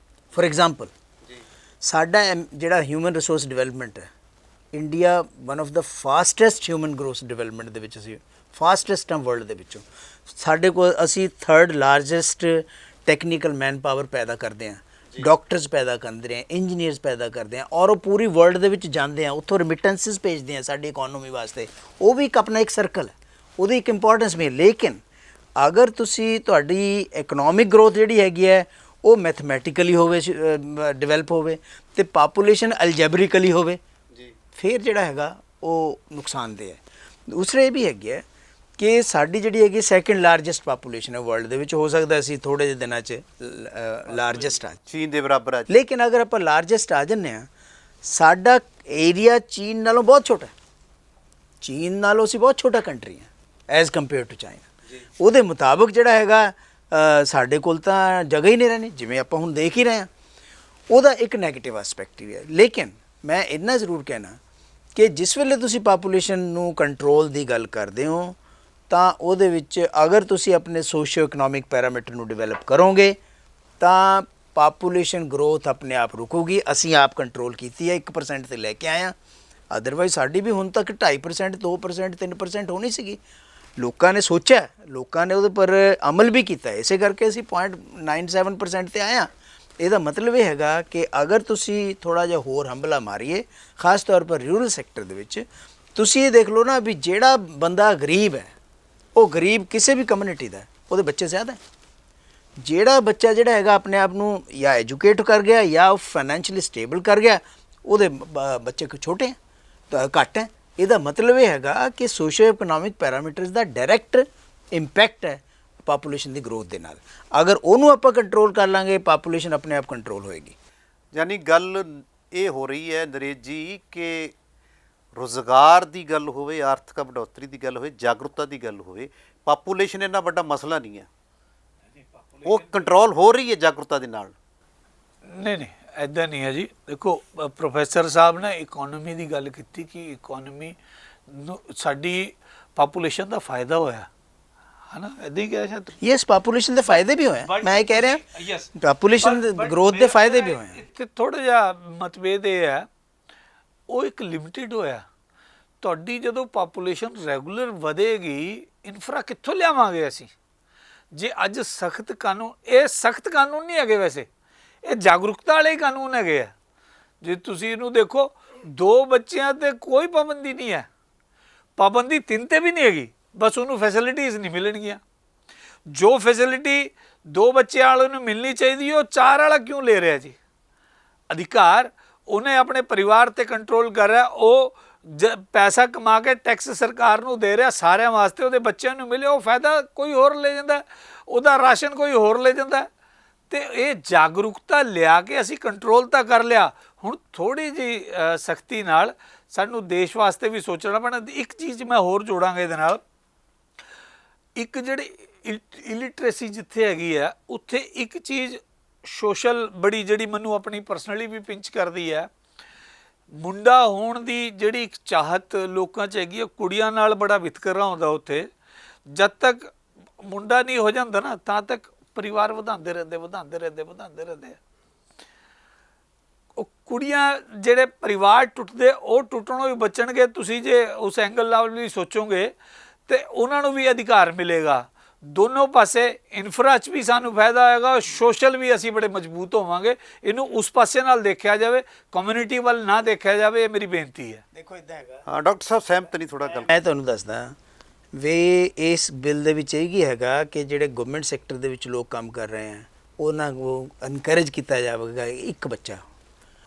ਫੋਰ ਐਗਜ਼ਾਮਪਲ ਸਾਡਾ ਜਿਹੜਾ ਹਿਊਮਨ ਰਿਸੋਰਸ ਡਿਵੈਲਪਮੈਂਟ ਹੈ, India one of the fastest human growth development ਦੇ ਵਿੱਚ ਅਸੀਂ ਫਾਸਟੈਸਟ ਵਰਲਡ ਦੇ ਵਿੱਚੋਂ ਸਾਡੇ ਕੋਲ ਅਸੀਂ 3rd largest technical man power ਪੈਦਾ ਕਰਦੇ ਹਾਂ, ਡਾਕਟਰਸ ਪੈਦਾ ਕਰਦੇ ਹਾਂ, ਇੰਜੀਨੀਅਰਸ ਪੈਦਾ ਕਰਦੇ ਹਾਂ, ਔਰ ਉਹ ਪੂਰੀ ਵਰਲਡ ਦੇ ਵਿੱਚ ਜਾਂਦੇ ਆ, ਉੱਥੋਂ ਰਿਮਿਟੈਂਸਿਸ ਭੇਜਦੇ ਆ ਸਾਡੀ ਇਕਨੋਮੀ ਵਾਸਤੇ। ਉਹ ਵੀ ਇੱਕ ਆਪਣਾ ਇੱਕ ਸਰਕਲ ਹੈ, ਉਹਦੀ ਇੱਕ ਇੰਪੋਰਟੈਂਸ ਵੀ ਹੈ। ਲੇਕਿਨ ਅਗਰ ਤੁਸੀਂ ਤੁਹਾਡੀ ਇਕਨੋਮਿਕ ਗਰੋਥ ਜਿਹੜੀ ਹੈਗੀ ਹੈ ਉਹ ਮੈਥਮੈਟੀਕਲੀ ਹੋਵੇ, ਡਿਵੈਲਪ ਹੋਵੇ, ਅਤੇ ਪਾਪੂਲੇਸ਼ਨ ਅਲਜੈਬਰਿਕਲੀ ਹੋਵੇ, ਫਿਰ ਜਿਹੜਾ ਹੈਗਾ ਉਹ ਨੁਕਸਾਨਦੇਹ ਹੈ। ਦੂਸਰੇ ਇਹ ਵੀ ਹੈਗੇ ਹੈ ਕਿ ਸਾਡੀ ਜਿਹੜੀ ਹੈਗੀ 2nd ਲਾਰਜੈਸਟ ਪਾਪੂਲੇਸ਼ਨ ਹੈ ਵਰਲਡ ਦੇ ਵਿੱਚ, ਹੋ ਸਕਦਾ ਅਸੀਂ ਥੋੜ੍ਹੇ ਜਿਹੇ ਦਿਨਾਂ 'ਚ ਲਾਰਜੈਸਟ ਆ, ਚੀਨ ਦੇ ਬਰਾਬਰ ਆ। ਲੇਕਿਨ ਅਗਰ ਆਪਾਂ ਲਾਰਜੈਸਟ ਆ ਜਾਂਦੇ ਹਾਂ, ਸਾਡਾ ਏਰੀਆ ਚੀਨ ਨਾਲੋਂ ਬਹੁਤ ਛੋਟਾ, ਚੀਨ ਨਾਲੋਂ ਅਸੀਂ ਬਹੁਤ ਛੋਟਾ ਕੰਟਰੀ ਹਾਂ ਐਜ਼ ਕੰਪੇਅਰ ਟੂ ਚਾਈਨਾ। ਉਹਦੇ ਮੁਤਾਬਕ ਜਿਹੜਾ ਹੈਗਾ ਸਾਡੇ ਕੋਲ ਤਾਂ ਜਗ੍ਹਾ ਹੀ ਨਹੀਂ ਰਹਿਣੀ, ਜਿਵੇਂ ਆਪਾਂ ਹੁਣ ਦੇਖ ਹੀ ਰਹੇ ਹਾਂ। ਉਹਦਾ ਇੱਕ ਨੈਗੇਟਿਵ ਐਸਪੈਕਟ ਵੀ ਹੈ। ਲੇਕਿਨ ਮੈਂ ਇੰਨਾ ਜ਼ਰੂਰ ਕਹਿਣਾ ਕਿ ਜਿਸ ਵੇਲੇ ਤੁਸੀਂ ਪਾਪੂਲੇਸ਼ਨ ਨੂੰ ਕੰਟਰੋਲ ਦੀ ਗੱਲ ਕਰਦੇ ਹੋ ਤਾਂ ਉਹਦੇ ਵਿੱਚ ਅਗਰ ਤੁਸੀਂ ਆਪਣੇ ਸੋਸ਼ੀਓ ਇਕਨੋਮਿਕ ਪੈਰਾਮੀਟਰ ਨੂੰ ਡਿਵੈਲਪ ਕਰੋਗੇ ਤਾਂ ਪਾਪੂਲੇਸ਼ਨ ਗਰੋਥ ਆਪਣੇ ਆਪ ਰੁਕੂਗੀ। ਅਸੀਂ ਆਪ ਕੰਟਰੋਲ ਕੀਤੀ ਹੈ, 1% ਤੇ ਲੈ ਕੇ ਆਏ ਹਾਂ। ਅਦਰਵਾਈਜ਼ ਸਾਡੀ ਵੀ ਹੁਣ ਤੱਕ 2.5%, 2%, 3% ਹੋਣੀ ਸੀਗੀ। ਲੋਕਾਂ ਨੇ ਸੋਚਿਆ, ਲੋਕਾਂ ਨੇ ਉਹਦੇ ਪਰ ਅਮਲ ਵੀ ਕੀਤਾ, ਇਸੇ ਕਰਕੇ ਅਸੀਂ 0.97% ਤੇ ਆਏ ਹਾਂ। ਇਹਦਾ ਮਤਲਬ ਇਹ ਹੈਗਾ ਕਿ ਅਗਰ ਤੁਸੀਂ ਥੋੜ੍ਹਾ ਜਿਹਾ ਹੋਰ ਹੰਭਲਾ ਮਾਰੀਏ, ਖਾਸ ਤੌਰ ਪਰ ਰੂਰਲ ਸੈਕਟਰ ਦੇ ਵਿੱਚ, ਤੁਸੀਂ ਇਹ ਦੇਖ ਲਓ ਨਾ ਵੀ ਜਿਹੜਾ ਬੰਦਾ ਗਰੀਬ ਹੈ ਉਹ ਗਰੀਬ ਕਿਸੇ ਵੀ ਕਮਿਊਨਿਟੀ ਦਾ, ਉਹਦੇ ਬੱਚੇ ਜ਼ਿਆਦਾ ਹੈ। ਜਿਹੜਾ ਬੱਚਾ ਜਿਹੜਾ ਹੈਗਾ ਆਪਣੇ ਆਪ ਨੂੰ ਜਾਂ ਐਜੂਕੇਟ ਕਰ ਗਿਆ ਜਾਂ ਉਹ ਫਾਈਨੈਂਸ਼ੀਅਲੀ ਸਟੇਬਲ ਕਰ ਗਿਆ, ਉਹਦੇ ਬੱਚੇ ਛੋਟੇ ਹੈ, ਤਾਂ ਘੱਟ ਹੈ। ਇਹਦਾ ਮਤਲਬ ਇਹ ਹੈਗਾ ਕਿ ਸੋਸ਼ੋ ਇਕਨੋਮਿਕ ਪੈਰਾਮੀਟਰਸ ਦਾ ਡਾਇਰੈਕਟ ਇੰਪੈਕਟ ਹੈ ਪਾਪੂਲੇਸ਼ਨ ਦੀ ਗਰੋਥ ਦੇ ਨਾਲ। ਅਗਰ ਉਹਨੂੰ ਆਪਾਂ ਕੰਟਰੋਲ ਕਰ ਲਾਂਗੇ, ਪਾਪੂਲੇਸ਼ਨ ਆਪਣੇ ਆਪ ਕੰਟਰੋਲ ਹੋਏਗੀ। ਯਾਨੀ ਗੱਲ ਇਹ ਹੋ ਰਹੀ ਹੈ ਨਰੇਸ਼ ਜੀ ਕਿ ਰੁਜ਼ਗਾਰ ਦੀ ਗੱਲ ਹੋਵੇ, ਆਰਥਿਕ ਬੜੋਤਰੀ ਦੀ ਗੱਲ ਹੋਵੇ, ਜਾਗਰੂਕਤਾ ਦੀ ਗੱਲ ਹੋਵੇ, ਪਾਪੂਲੇਸ਼ਨ ਇੰਨਾ ਵੱਡਾ ਮਸਲਾ ਨਹੀਂ ਹੈ, ਉਹ ਕੰਟਰੋਲ ਹੋ ਰਹੀ ਹੈ ਜਾਗਰੂਕਤਾ ਦੇ ਨਾਲ। ਨਹੀਂ ਇੱਦਾਂ ਨਹੀਂ ਹੈ ਜੀ। ਦੇਖੋ ਪ੍ਰੋਫੈਸਰ ਸਾਹਿਬ ਨੇ ਇਕੋਨਮੀ ਦੀ ਗੱਲ ਕੀਤੀ ਕਿ ਇਕੋਨਮੀ ਨੂੰ ਸਾਡੀ ਪਾਪੂਲੇਸ਼ਨ ਦਾ ਫਾਇਦਾ ਹੋਇਆ ਹੈ ਨਾ, ਇੱਦਾਂ ਹੀ ਕਿਹਾ ਸ਼ਾਇਦ। ਯੈਸ, ਪਾਪੂਲੇਸ਼ਨ ਦੇ ਫਾਇਦੇ ਵੀ ਹੋਏ, ਮੈਂ ਇਹ ਕਹਿ ਰਿਹਾ ਪਾਪੂਲੇਸ਼ਨ ਗਰੋਥ ਦੇ ਫਾਇਦੇ ਵੀ ਹੋਏ। ਇੱਥੇ ਥੋੜ੍ਹਾ ਜਿਹਾ ਮਤਭੇਦ ਇਹ ਹੈ, ਉਹ ਇੱਕ ਲਿਮਿਟਿਡ ਹੋਇਆ। ਤੁਹਾਡੀ ਜਦੋਂ ਪਾਪੂਲੇਸ਼ਨ ਰੈਗੂਲਰ ਵਧੇਗੀ, ਇਨਫਰਾ ਕਿੱਥੋਂ ਲਿਆਵਾਂਗੇ ਅਸੀਂ? ਜੇ ਅੱਜ ਸਖਤ ਕਾਨੂੰਨ, ਇਹ ਸਖਤ ਕਾਨੂੰਨ ਨਹੀਂ ਹੈਗੇ ਵੈਸੇ, ਇਹ ਜਾਗਰੂਕਤਾ ਵਾਲੇ ਕਾਨੂੰਨ ਹੈਗੇ ਆ। ਜੇ ਤੁਸੀਂ ਇਹਨੂੰ ਦੇਖੋ, 2 ਬੱਚਿਆਂ 'ਤੇ ਕੋਈ ਪਾਬੰਦੀ ਨਹੀਂ ਹੈ, ਪਾਬੰਦੀ 3 'ਤੇ ਵੀ ਨਹੀਂ ਹੈਗੀ, ਬਸ ਉਹਨੂੰ ਫੈਸਿਲਿਟੀਜ਼ ਨਹੀਂ ਮਿਲਣਗੀਆਂ। ਜੋ ਫੈਸਿਲਿਟੀ 2 ਬੱਚਿਆਂ ਵਾਲੇ ਨੂੰ ਮਿਲਣੀ ਚਾਹੀਦੀ, ਉਹ 4 ਵਾਲਾ ਕਿਉਂ ਲੈ ਰਿਹਾ ਜੀ? ਅਧਿਕਾਰ ਉਹਨੇ ਆਪਣੇ ਪਰਿਵਾਰ 'ਤੇ ਕੰਟਰੋਲ ਕਰ ਰਿਹਾ, ਉਹ ਪੈਸਾ ਕਮਾ ਕੇ ਟੈਕਸ ਸਰਕਾਰ ਨੂੰ ਦੇ ਰਿਹਾ ਸਾਰਿਆਂ ਵਾਸਤੇ, ਉਹਦੇ ਬੱਚਿਆਂ ਨੂੰ ਮਿਲੇ ਉਹ ਫਾਇਦਾ ਕੋਈ ਹੋਰ ਲੈ ਜਾਂਦਾ, ਉਹਦਾ ਰਾਸ਼ਨ ਕੋਈ ਹੋਰ ਲੈ ਜਾਂਦਾ। ਅਤੇ ਇਹ ਜਾਗਰੂਕਤਾ ਲਿਆ ਕੇ ਅਸੀਂ ਕੰਟਰੋਲ ਤਾਂ ਕਰ ਲਿਆ, ਹੁਣ ਥੋੜ੍ਹੀ ਜਿਹੀ ਸਖਤੀ ਨਾਲ ਸਾਨੂੰ ਦੇਸ਼ ਵਾਸਤੇ ਵੀ ਸੋਚਣਾ ਪੈਣਾ। ਇੱਕ ਚੀਜ਼ ਮੈਂ ਹੋਰ ਜੋੜਾਂਗਾ ਇਹਦੇ ਨਾਲ, ਇੱਕ ਜਿਹੜੀ ਇਲਿਟਰੇਸੀ ਜਿੱਥੇ ਹੈਗੀ ਆ, ਉੱਥੇ ਇੱਕ ਚੀਜ਼ ਸੋਸ਼ਲ ਬੜੀ ਜਿਹੜੀ ਮੈਨੂੰ ਆਪਣੀ ਪਰਸਨਲੀ ਵੀ ਪਿੰਚ ਕਰਦੀ ਹੈ, ਮੁੰਡਾ ਹੋਣ ਦੀ ਜਿਹੜੀ ਇੱਕ ਚਾਹਤ ਲੋਕਾਂ 'ਚ ਹੈਗੀ, ਉਹ ਕੁੜੀਆਂ ਨਾਲ ਬੜਾ ਵਿਤਕਰਾ ਹੁੰਦਾ ਉੱਥੇ। ਜਦ ਤੱਕ ਮੁੰਡਾ ਨਹੀਂ ਹੋ ਜਾਂਦਾ ਨਾ, ਤਾਂ ਤੱਕ ਪਰਿਵਾਰ ਵਧਾਉਂਦੇ ਰਹਿੰਦੇ। ਉਹ ਕੁੜੀਆਂ ਜਿਹੜੇ ਪਰਿਵਾਰ ਟੁੱਟਦੇ, ਉਹ ਟੁੱਟਣੋਂ ਵੀ ਬਚਣਗੇ ਤੁਸੀਂ ਜੇ ਉਸ ਐਂਗਲ ਨਾਲ ਵੀ ਸੋਚੋਗੇ, ਤੇ ਉਹਨਾਂ ਨੂੰ ਵੀ ਅਧਿਕਾਰ ਮਿਲੇਗਾ। ਦੋਨੋਂ ਪਾਸੇ ਇਨਫਰਾ 'ਚ ਵੀ ਸਾਨੂੰ ਫਾਇਦਾ ਹੋਏਗਾ, ਸੋਸ਼ਲ ਵੀ ਅਸੀਂ ਬੜੇ ਮਜ਼ਬੂਤ ਹੋਵਾਂਗੇ। ਇਹਨੂੰ ਉਸ ਪਾਸੇ ਨਾਲ ਦੇਖਿਆ ਜਾਵੇ, ਕਮਿਊਨਿਟੀ ਵੱਲ ਨਾ ਦੇਖਿਆ ਜਾਵੇ, ਇਹ ਮੇਰੀ ਬੇਨਤੀ ਹੈ। ਦੇਖੋ ਇੱਦਾਂ ਹੈਗਾ। ਹਾਂ ਡਾਕਟਰ ਸਾਹਿਬ ਸਹਿਮਤ ਨਹੀਂ ਥੋੜ੍ਹਾ ਗੱਲ? ਮੈਂ ਤੁਹਾਨੂੰ ਦੱਸਦਾ ਵੀ ਇਸ ਬਿੱਲ ਦੇ ਵਿੱਚ ਇਹ ਕੀ ਹੈਗਾ ਕਿ ਜਿਹੜੇ ਗਵਰਨਮੈਂਟ ਸੈਕਟਰ ਦੇ ਵਿੱਚ ਲੋਕ ਕੰਮ ਕਰ ਰਹੇ ਆ, ਉਹਨਾਂ ਨੂੰ ਇਨਕਰੇਜ ਕੀਤਾ ਜਾਵੇਗਾ ਇੱਕ ਬੱਚਾ।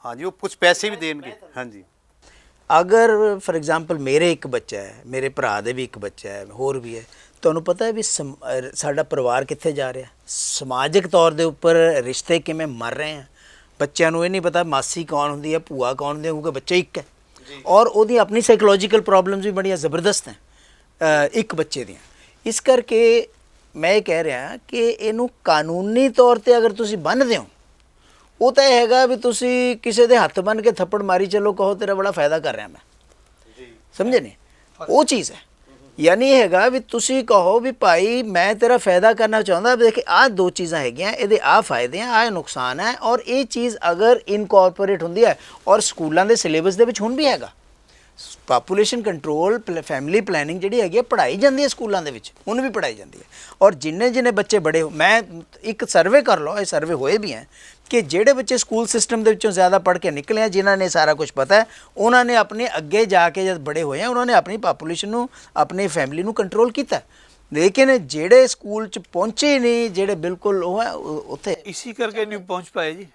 ਹਾਂਜੀ, ਉਹ ਕੁਝ ਪੈਸੇ ਵੀ ਦੇਣਗੇ। ਹਾਂਜੀ, ਅਗਰ ਫॉर एग्जांपल ਮੇਰੇ ਇੱਕ ਬੱਚਾ ਹੈ, ਮੇਰੇ ਭਰਾ ਦੇ ਵੀ ਇੱਕ ਬੱਚਾ ਹੈ, ਹੋਰ ਵੀ ਹੈ, ਤੁਹਾਨੂੰ ਪਤਾ ਹੈ ਵੀ ਸਾਡਾ ਪਰਿਵਾਰ ਕਿੱਥੇ ਜਾ ਰਿਹਾ, ਸਮਾਜਿਕ ਤੌਰ ਦੇ ਉੱਪਰ ਰਿਸ਼ਤੇ ਕਿਵੇਂ ਮਰ ਰਹੇ ਆ। ਬੱਚਿਆਂ ਨੂੰ ਇਹ ਨਹੀਂ ਪਤਾ ਮਾਸੀ ਕੌਣ ਹੁੰਦੀ ਹੈ, ਭੂਆ ਕੌਣ ਹੁੰਦੀ ਹੈ, ਕਿਉਂਕਿ ਬੱਚਾ ਇੱਕ ਹੈ, ਔਰ ਉਹਦੀ ਆਪਣੀ ਸਾਈਕੋਲੋਜੀਕਲ ਪ੍ਰੋਬਲਮਸ ਵੀ ਬੜੀਆਂ ਜ਼ਬਰਦਸਤ ਹੈ। ਇੱਕ ਬੱਚੇ ਦੀਆਂ। ਇਸ ਕਰਕੇ ਮੈਂ ਇਹ ਕਹਿ ਰਿਹਾ ਕਿ ਇਹਨੂੰ ਕਾਨੂੰਨੀ ਤੌਰ ਤੇ ਅਗਰ ਤੁਸੀਂ ਬੰਨ੍ਹਦੇ ਹੋ, ਉਹ ਤਾਂ ਇਹ ਹੈਗਾ ਵੀ ਤੁਸੀਂ ਕਿਸੇ ਦੇ ਹੱਥ ਬੰਨ੍ਹ ਕੇ ਥੱਪੜ ਮਾਰੀ ਚੱਲੋ, ਕਹੋ ਤੇਰਾ ਬੜਾ ਫਾਇਦਾ ਕਰ ਰਿਹਾ ਮੈਂ, ਸਮਝੇ ਨੇ, ਉਹ ਚੀਜ਼ ਹੈ। ਯਾਨੀ ਇਹ ਹੈਗਾ ਵੀ ਤੁਸੀਂ ਕਹੋ ਵੀ ਭਾਈ ਮੈਂ ਤੇਰਾ ਫਾਇਦਾ ਕਰਨਾ ਚਾਹੁੰਦਾ, ਦੇਖ ਆਹ ਦੋ ਚੀਜ਼ਾਂ ਹੈਗੀਆਂ, ਇਹਦੇ ਆਹ ਫਾਇਦੇ ਆ, ਆਹ ਨੁਕਸਾਨ ਹੈ, ਔਰ ਇਹ ਚੀਜ਼ ਅਗਰ ਇਨਕੋਰਪੋਰੇਟ ਹੁੰਦੀ ਹੈ, ਔਰ ਸਕੂਲਾਂ ਦੇ ਸਿਲੇਬਸ ਦੇ ਵਿੱਚ ਹੁਣ ਵੀ ਹੈਗਾ, ਪਾਪੂਲੇਸ਼ਨ ਕੰਟਰੋਲ, ਫੈਮਿਲੀ ਪਲੈਨਿੰਗ ਜਿਹੜੀ ਹੈਗੀ ਹੈ ਪੜ੍ਹਾਈ ਜਾਂਦੀ ਹੈ ਸਕੂਲਾਂ ਦੇ ਵਿੱਚ, ਹੁਣ ਵੀ ਪੜ੍ਹਾਈ ਜਾਂਦੀ ਹੈ। ਔਰ ਜਿੰਨੇ ਬੱਚੇ ਬੜੇ, ਮੈਂ ਇੱਕ ਸਰਵੇ ਕਰ ਲਓ, ਇਹ ਸਰਵੇ ਹੋਏ ਵੀ ਹੈ ਕਿ ਜਿਹੜੇ ਬੱਚੇ ਸਕੂਲ ਸਿਸਟਮ ਦੇ ਵਿੱਚੋਂ ਜ਼ਿਆਦਾ ਪੜ੍ਹ ਕੇ ਨਿਕਲੇ ਆ, ਜਿਨ੍ਹਾਂ ਨੇ ਸਾਰਾ ਕੁਝ ਪਤਾ ਹੈ, ਉਹਨਾਂ ਨੇ ਆਪਣੇ ਅੱਗੇ ਜਾ ਕੇ ਜਦ ਬੜੇ ਹੋਏ ਆ, ਉਹਨਾਂ ਨੇ ਆਪਣੀ ਪਾਪੂਲੇਸ਼ਨ ਨੂੰ, ਆਪਣੀ ਫੈਮਿਲੀ ਨੂੰ ਕੰਟਰੋਲ ਕੀਤਾ। ਲੇਕਿਨ ਜਿਹੜੇ ਸਕੂਲ 'ਚ ਪਹੁੰਚੇ ਨਹੀਂ, ਜਿਹੜੇ ਬਿਲਕੁਲ ਉਹ ਹੈ ਉੱਥੇ, ਇਸੀ ਕਰਕੇ ਨਹੀਂ ਪਹੁੰਚ ਪਾਏ ਜੀ,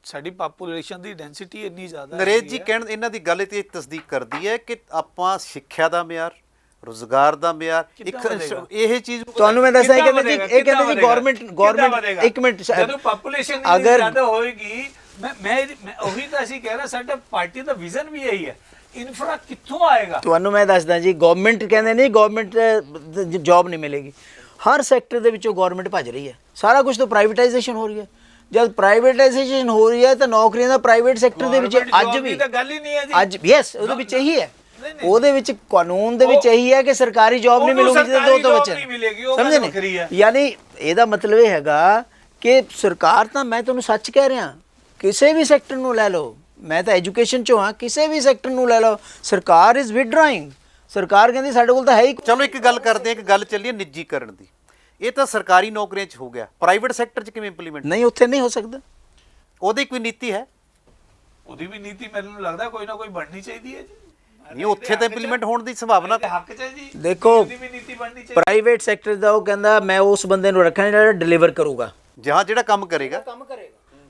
ਸਾਡੀ ਪਾਪੂਲੇਸ਼ਨ ਦੀ ਡੈਂਸਿਟੀ ਇੰਨੀ ਜ਼ਿਆਦਾ। ਨਰੇਸ਼ ਜੀ ਕਹਿਣ ਇਹਨਾਂ ਦੀ ਗੱਲ ਤੇ ਤਸਦੀਕ ਕਰਦੀ ਹੈ ਕਿ ਆਪਾਂ ਸਿੱਖਿਆ ਦਾ ਮਿਆਰ, ਰੁਜ਼ਗਾਰ ਦਾ ਮਿਆਰ, ਇੱਕ ਇਹ ਚੀਜ਼ ਤੁਹਾਨੂੰ ਮੈਂ ਦੱਸਾਂ, ਇਹ ਕਹਿੰਦੇ ਜੀ ਗਵਰਨਮੈਂਟ ਇੱਕ ਮਿੰਟ, ਜਦੋਂ ਪਾਪੂਲੇਸ਼ਨ ਅਗਰ ਜ਼ਿਆਦਾ ਹੋਏਗੀ, ਮੈਂ ਉਹੀ ਤਾਂ ਅਸੀਂ ਕਹਿ ਰਹੇ, ਸਾਡਾ ਪਾਰਟੀ ਦਾ ਵਿਜ਼ਨ ਵੀ ਇਹੀ ਹੈ, ਇਨਫਰਾ ਕਿੱਥੋਂ ਆਏਗਾ? ਤੁਹਾਨੂੰ ਮੈਂ ਦੱਸਦਾ ਜੀ, ਗਵਰਨਮੈਂਟ ਕਹਿੰਦੇ ਨਹੀਂ ਗਵਰਨਮੈਂਟ ਜੌਬ ਨਹੀਂ ਮਿਲੇਗੀ, ਹਰ ਸੈਕਟਰ ਦੇ ਵਿੱਚੋਂ ਗਵਰਨਮੈਂਟ ਭੱਜ ਰਹੀ ਹੈ, ਸਾਰਾ ਕੁਝ ਤਾਂ ਪ੍ਰਾਈਵੇਟਾਈਜੇਸ਼ਨ ਹੋ ਰਹੀ ਹੈ। ਜਦ ਪ੍ਰਾਈਵੇਟਾਈਜੇਸ਼ਨ ਹੋ ਰਹੀ ਹੈ ਤਾਂ ਨੌਕਰੀਆਂ ਦਾ ਪ੍ਰਾਈਵੇਟ ਸੈਕਟਰ ਦੇ ਵਿੱਚ ਅੱਜ ਵੀ ਤਾਂ ਗੱਲ ਹੀ ਨਹੀਂ ਹੈ ਜੀ, ਅੱਜ ਯੈਸ ਉਹਦੇ ਵਿੱਚ ਇਹੀ ਹੈ, ਉਹਦੇ ਵਿੱਚ ਕਾਨੂੰਨ ਦੇ ਵਿੱਚ ਇਹੀ ਹੈ ਕਿ ਸਰਕਾਰੀ ਜੌਬ ਨਹੀਂ ਮਿਲੂਗੀ ਜਿਹਦੇ ਦੋ ਤੋਂ ਬੱਚੇ, ਸਮਝੇ ਨਹੀਂ? ਯਾਨੀ ਇਹਦਾ ਮਤਲਬ ਇਹ ਹੈਗਾ ਕਿ ਸਰਕਾਰ ਤਾਂ, ਮੈਂ ਤੁਹਾਨੂੰ ਸੱਚ ਕਹਿ ਰਿਹਾ, ਕਿਸੇ ਵੀ ਸੈਕਟਰ ਨੂੰ ਲੈ ਲਓ, ਮੈਂ ਤਾਂ ਐਜੂਕੇਸ਼ਨ 'ਚੋਂ ਹਾਂ, ਕਿਸੇ ਵੀ ਸੈਕਟਰ ਨੂੰ ਲੈ ਲਓ, ਸਰਕਾਰ ਇਜ਼ ਵਿਡਰਾਇੰਗ, ਸਰਕਾਰ ਕਹਿੰਦੀ ਸਾਡੇ ਕੋਲ ਤਾਂ ਹੈ ਹੀ। ਚਲੋ ਇੱਕ ਗੱਲ ਕਰਦੇ ਹਾਂ, ਇੱਕ ਗੱਲ ਚੱਲੀਏ ਨਿੱਜੀਕਰਨ ਦੀ। ਇਹ ਤਾਂ ਸਰਕਾਰੀ ਨੌਕਰੀਆਂ 'ਚ ਹੋ ਗਿਆ, ਪ੍ਰਾਈਵੇਟ ਸੈਕਟਰ 'ਚ ਕਿਵੇਂ ਇੰਪਲੀਮੈਂਟ? ਨਹੀਂ, ਉੱਥੇ ਨਹੀਂ ਹੋ ਸਕਦਾ। ਉਹਦੀ ਕੋਈ ਨੀਤੀ ਹੈ? ਉਹਦੀ ਵੀ ਨੀਤੀ ਮੈਨੂੰ ਲੱਗਦਾ ਕੋਈ ਨਾ ਕੋਈ ਬਣਨੀ ਚਾਹੀਦੀ ਹੈ ਜੀ। ਨਹੀਂ, ਉੱਥੇ ਤਾਂ ਇੰਪਲੀਮੈਂਟ ਹੋਣ ਦੀ ਸੰਭਾਵਨਾ ਹੱਕ 'ਚ ਹੈ ਜੀ। ਦੇਖੋ, ਉਹਦੀ ਵੀ ਨੀਤੀ ਬਣਨੀ ਚਾਹੀਦੀ। ਪ੍ਰਾਈਵੇਟ ਸੈਕਟਰ ਦਾ ਉਹ ਕਹਿੰਦਾ ਮੈਂ ਉਸ ਬੰਦੇ ਨੂੰ ਰੱਖਣਾ ਜਿਹੜਾ ਡਿਲੀਵਰ ਕਰੂਗਾ, ਜਿਹੜਾ ਕੰਮ ਕਰੇਗਾ।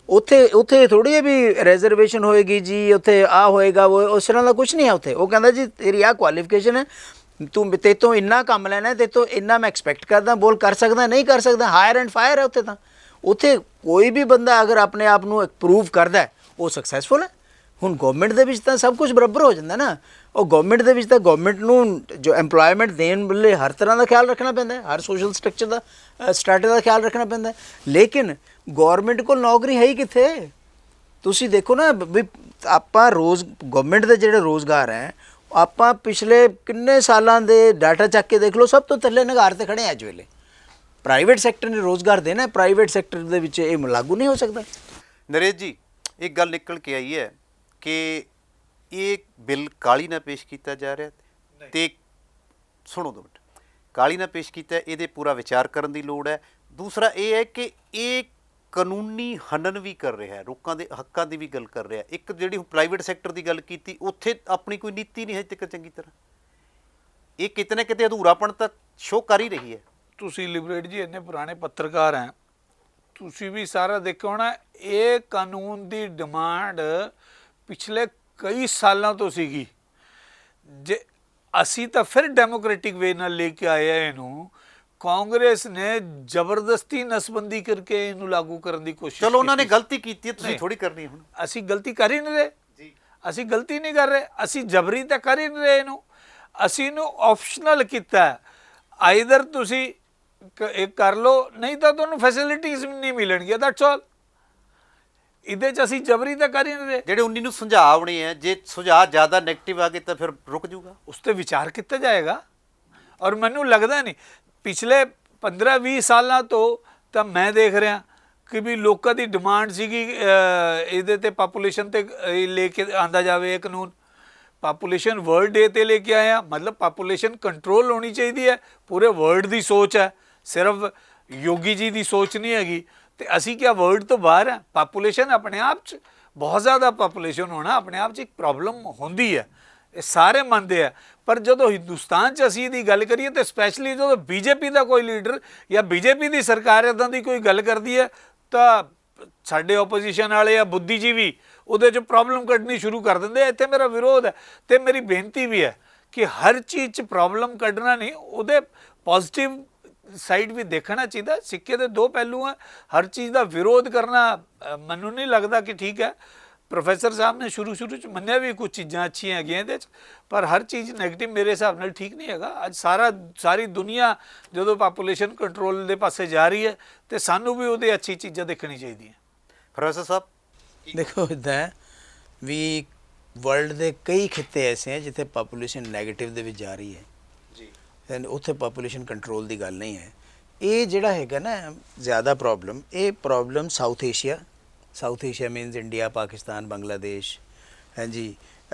ਉੱਥੇ ਥੋੜੀ ਹੈ ਵੀ ਰਿਜ਼ਰਵੇਸ਼ਨ ਹੋਏਗੀ ਜੀ, ਉੱਥੇ ਆ ਹੋਏਗਾ, ਉਹ ਉਸ ਤਰ੍ਹਾਂ ਦਾ ਕੁਝ ਨਹੀਂ ਹੈ ਉੱਥੇ। ਉਹ ਕਹਿੰਦਾ ਜੀ ਤੇਰੀ ਆਹ ਕੁਆਲੀਫਿਕੇਸ਼ਨ ਹੈ, ਤੂੰ ਤੇ ਤੋਂ ਇੰਨਾ ਕੰਮ ਲੈਣਾ, ਤੇ ਤੋਂ ਇੰਨਾ ਮੈਂ ਐਕਸਪੈਕਟ ਕਰਦਾ, ਬੋਲ ਕਰ ਸਕਦਾ ਨਹੀਂ ਕਰ ਸਕਦਾ, ਹਾਇਰ ਐਂਡ ਫਾਇਰ ਹੈ ਉੱਥੇ ਤਾਂ। ਉੱਥੇ ਕੋਈ ਵੀ ਬੰਦਾ ਅਗਰ ਆਪਣੇ ਆਪ ਨੂੰ ਪ੍ਰੂਵ ਕਰਦਾ ਉਹ ਸਕਸੈਸਫੁਲ ਹੈ। ਹੁਣ ਗਵਰਨਮੈਂਟ ਦੇ ਵਿੱਚ ਤਾਂ ਸਭ ਕੁਝ ਬਰਾਬਰ ਹੋ ਜਾਂਦਾ ਨਾ, ਉਹ ਗਵਰਨਮੈਂਟ ਦੇ ਵਿੱਚ ਤਾਂ ਗਵਰਨਮੈਂਟ ਨੂੰ ਜੋ ਐਮਪਲੋਇਮੈਂਟ ਦੇਣ ਵੇਲੇ ਹਰ ਤਰ੍ਹਾਂ ਦਾ ਖਿਆਲ ਰੱਖਣਾ ਪੈਂਦਾ ਹੈ, ਹਰ ਸੋਸ਼ਲ ਸਟਰਕਚਰ ਦਾ ਸਟਾਟਸ ਦਾ ਖਿਆਲ ਰੱਖਣਾ ਪੈਂਦਾ ਹੈ। ਲੇਕਿਨ ਗਵਰਨਮੈਂਟ ਕੋਲ ਨੌਕਰੀ ਹੈ ਹੀ ਕਿੱਥੇ? ਤੁਸੀਂ ਦੇਖੋ ਨਾ ਵੀ ਆਪਾਂ ਗਵਰਨਮੈਂਟ ਦੇ ਜਿਹੜੇ ਰੋਜ਼ਗਾਰ ਹੈ, ਆਪਾਂ ਪਿਛਲੇ ਕਿੰਨੇ ਸਾਲਾਂ ਦੇ ਡਾਟਾ ਚੱਕ ਕੇ ਦੇਖ ਲਓ, ਸਭ ਤੋਂ ਥੱਲੇ ਨਿਗਾਰ ਤੇ ਖੜੇ ਆ ਅੱਜ ਵੇਲੇ। ਪ੍ਰਾਈਵੇਟ ਸੈਕਟਰ ਨੇ ਰੋਜ਼ਗਾਰ ਦੇਣਾ, ਪ੍ਰਾਈਵੇਟ ਸੈਕਟਰ ਦੇ ਵਿੱਚ ਇਹ ਲਾਗੂ ਨਹੀਂ ਹੋ ਸਕਦਾ। ਨਰੇਸ਼ ਜੀ, ਇੱਕ ਗੱਲ ਨਿਕਲ ਕੇ ਆਈ ਹੈ ਕਿ ਇਹ ਬਿੱਲ ਕਾਹਲੀ ਨਾਲ ਪੇਸ਼ ਕੀਤਾ ਜਾ ਰਿਹਾ, ਤੇ ਸੁਣੋ 2 ਮਿੰਟ, ਕਾਹਲੀ ਨਾਲ ਪੇਸ਼ ਕੀਤਾ, ਇਹਦੇ ਪੂਰਾ ਵਿਚਾਰ ਕਰਨ ਦੀ ਲੋੜ ਹੈ। ਦੂਸਰਾ ਇਹ ਹੈ ਕਿ ਇਹ ਕਾਨੂੰਨੀ ਹਨਨ ਵੀ ਕਰ ਰਿਹਾ ਹੈ, ਲੋਕਾਂ ਦੇ ਹੱਕਾਂ ਦੀ ਵੀ ਗੱਲ ਕਰ ਰਿਹਾ। ਇੱਕ ਜਿਹੜੀ ਪ੍ਰਾਈਵੇਟ ਸੈਕਟਰ ਦੀ ਗੱਲ ਕੀਤੀ, ਉੱਥੇ ਆਪਣੀ ਕੋਈ ਨੀਤੀ ਨਹੀਂ ਹੈ ਤੱਕ ਚੰਗੀ ਤਰ੍ਹਾਂ, ਇਹ ਕਿਤੇ ਨਾ ਕਿਤੇ ਅਧੂਰਾਪਣ ਤਾਂ ਸ਼ੋਅ ਕਰ ਹੀ ਰਹੀ ਹੈ। ਤੁਸੀਂ ਲਿਬਰੇਟ ਜੀ ਇੰਨੇ ਪੁਰਾਣੇ ਪੱਤਰਕਾਰ ਹੈ, ਤੁਸੀਂ ਵੀ ਸਾਰਾ ਦੇਖਿਆ ਹੋਣਾ, ਇਹ ਕਾਨੂੰਨ ਦੀ ਡਿਮਾਂਡ ਪਿਛਲੇ ਕਈ ਸਾਲਾਂ ਤੋਂ ਸੀਗੀ। ਜੇ ਅਸੀਂ ਤਾਂ ਫਿਰ ਡੈਮੋਕ੍ਰੈਟਿਕ ਵੇ ਨਾਲ ਲੈ ਕੇ ਆਏ ਆ ਇਹਨੂੰ, ਕਾਂਗਰਸ ਨੇ ਜ਼ਬਰਦਸਤੀ ਨਸਬੰਦੀ ਕਰਕੇ ਇਹਨੂੰ ਲਾਗੂ ਕਰਨ ਦੀ ਕੋਸ਼ਿਸ਼। ਚਲੋ ਉਹਨਾਂ ਨੇ ਗਲਤੀ ਕੀਤੀ ਹੈ, ਤੁਸੀਂ ਥੋੜੀ ਕਰਨੀ ਹੁਣ। ਅਸੀਂ ਗਲਤੀ ਕਰ ਹੀ ਨਹੀਂ ਰਹੇ ਜੀ, ਅਸੀਂ ਗਲਤੀ ਨਹੀਂ ਕਰ ਰਹੇ, ਅਸੀਂ ਜਬਰੀ ਤਾਂ ਕਰ ਹੀ ਨਹੀਂ ਰਹੇ ਇਹਨੂੰ, ਅਸੀਂ ਇਹਨੂੰ ਆਪਸ਼ਨਲ ਕੀਤਾ। ਆਈਦਰ ਤੁਸੀਂ ਇਹ ਕਰ ਲਓ, ਨਹੀਂ ਤਾਂ ਤੁਹਾਨੂੰ ਫੈਸਿਲਿਟੀਜ਼ ਨਹੀਂ ਮਿਲਣਗੀਆਂ, ਦੈਟਸ ਆਲ। ਇਹਦੇ 'ਚ ਅਸੀਂ ਜਬਰੀ ਤਾਂ ਕਰ ਹੀ ਨਹੀਂ ਰਹੇ। ਜਿਹੜੇ 19 ਨੂੰ ਸੁਝਾਅ ਆਉਣੇ ਹੈ, ਜੇ ਸੁਝਾਅ ਜ਼ਿਆਦਾ ਨੈਗੇਟਿਵ ਆ ਗਏ ਤਾਂ ਫਿਰ ਰੁਕ ਜਾਊਗਾ, ਉਸ 'ਤੇ ਵਿਚਾਰ ਕੀਤਾ ਜਾਏਗਾ। ਔਰ ਮੈਨੂੰ ਲੱਗਦਾ ਨਹੀਂ ਪਿਛਲੇ 15-20 ਸਾਲਾਂ ਤੋਂ ਤਾਂ ਮੈਂ ਦੇਖ ਰਿਹਾ ਕਿ ਵੀ ਲੋਕਾਂ ਦੀ ਡਿਮਾਂਡ ਸੀਗੀ ਇਹਦੇ 'ਤੇ ਪਾਪੂਲੇਸ਼ਨ 'ਤੇ ਲੈ ਕੇ ਆਂਦਾ ਜਾਵੇ ਇਹ ਕਾਨੂੰਨ। ਪਾਪੂਲੇਸ਼ਨ ਵਰਲਡ ਡੇ 'ਤੇ ਲੈ ਕੇ ਆਇਆ, ਮਤਲਬ ਪਾਪੂਲੇਸ਼ਨ ਕੰਟਰੋਲ ਹੋਣੀ ਚਾਹੀਦੀ ਹੈ, ਪੂਰੇ ਵਰਲਡ ਦੀ ਸੋਚ ਹੈ, ਸਿਰਫ ਯੋਗੀ ਜੀ ਦੀ ਸੋਚ ਨਹੀਂ ਹੈਗੀ। ਤੇ ਅਸੀਂ ਕਿਆ ਵਰਲਡ ਤੋਂ ਬਾਹਰ ਹੈ? ਪਾਪੂਲੇਸ਼ਨ ਆਪਣੇ ਆਪ 'ਚ ਬਹੁਤ ਜ਼ਿਆਦਾ ਪਾਪੂਲੇਸ਼ਨ ਹੋਣਾ ਆਪਣੇ ਆਪ 'ਚ ਇੱਕ ਪ੍ਰੋਬਲਮ ਹੁੰਦੀ ਹੈ, ਇਹ ਸਾਰੇ ਮੰਨਦੇ ਆ। ਪਰ ਜਦੋਂ ਹਿੰਦੁਸਤਾਨ 'ਚ ਅਸੀਂ ਇਹਦੀ ਗੱਲ ਕਰੀਏ ਤਾਂ ਸਪੈਸ਼ਲੀ ਜਦੋਂ ਬੀਜੇਪੀ ਦਾ ਕੋਈ ਲੀਡਰ ਜਾਂ ਬੀਜੇਪੀ ਦੀ ਸਰਕਾਰ ਇੱਦਾਂ ਦੀ ਕੋਈ ਗੱਲ ਕਰਦੀ ਹੈ ਤਾਂ ਸਾਡੇ ਓਪੋਜੀਸ਼ਨ ਵਾਲੇ ਜਾਂ ਬੁੱਧੀਜੀਵੀ ਉਹਦੇ 'ਚ ਪ੍ਰੋਬਲਮ ਕੱਢਣੀ ਸ਼ੁਰੂ ਕਰ ਦਿੰਦੇ ਆ। ਇੱਥੇ ਮੇਰਾ ਵਿਰੋਧ ਹੈ ਅਤੇ ਮੇਰੀ ਬੇਨਤੀ ਵੀ ਹੈ ਕਿ ਹਰ ਚੀਜ਼ 'ਚ ਪ੍ਰੋਬਲਮ ਕੱਢਣਾ ਨਹੀਂ, ਉਹਦੇ ਪੋਜ਼ੀਟਿਵ ਸਾਈਡ ਵੀ ਦੇਖਣਾ ਚਾਹੀਦਾ। ਸਿੱਕੇ ਦੇ 2 ਪਹਿਲੂ ਹੈ, ਹਰ ਚੀਜ਼ ਦਾ ਵਿਰੋਧ ਕਰਨਾ ਮੈਨੂੰ ਨਹੀਂ ਲੱਗਦਾ ਕਿ ਠੀਕ ਹੈ। ਪ੍ਰੋਫੈਸਰ ਸਾਹਿਬ ਨੇ ਸ਼ੁਰੂ 'ਚ ਮੰਨਿਆ ਵੀ ਕੁਝ ਚੀਜ਼ਾਂ ਅੱਛੀਆਂ ਹੈਗੀਆਂ ਇਹਦੇ 'ਚ, ਪਰ ਹਰ ਚੀਜ਼ ਨੈਗੇਟਿਵ ਮੇਰੇ ਹਿਸਾਬ ਨਾਲ ਠੀਕ ਨਹੀਂ ਹੈਗਾ। ਅੱਜ ਸਾਰੀ ਦੁਨੀਆ ਜਦੋਂ ਪਾਪੂਲੇਸ਼ਨ ਕੰਟਰੋਲ ਦੇ ਪਾਸੇ ਜਾ ਰਹੀ ਹੈ ਤੇ ਸਾਨੂੰ ਵੀ ਉਹਦੇ ਅੱਛੀ ਚੀਜ਼ਾਂ ਦੇਖਣੀ ਚਾਹੀਦੀਆਂ। ਪ੍ਰੋਫੈਸਰ ਸਾਹਿਬ ਦੇਖੋ ਇੱਦਾਂ ਹੈ ਵੀ ਵਰਲਡ ਦੇ ਕਈ ਖਿੱਤੇ ਐਸੇ ਹੈ ਜਿੱਥੇ ਪਾਪੂਲੇਸ਼ਨ ਨੈਗੇਟਿਵ ਦੇ ਵਿੱਚ ਜਾ ਰਹੀ ਹੈ ਜੀ, ਉੱਥੇ ਪਾਪੂਲੇਸ਼ਨ ਕੰਟਰੋਲ ਦੀ ਗੱਲ ਨਹੀਂ ਹੈ। ਇਹ ਜਿਹੜਾ ਹੈਗਾ ਨਾ ਜ਼ਿਆਦਾ ਪ੍ਰੋਬਲਮ, ਇਹ problem south Asia means India, Pakistan, Bangladesh, ਹਾਂਜੀ,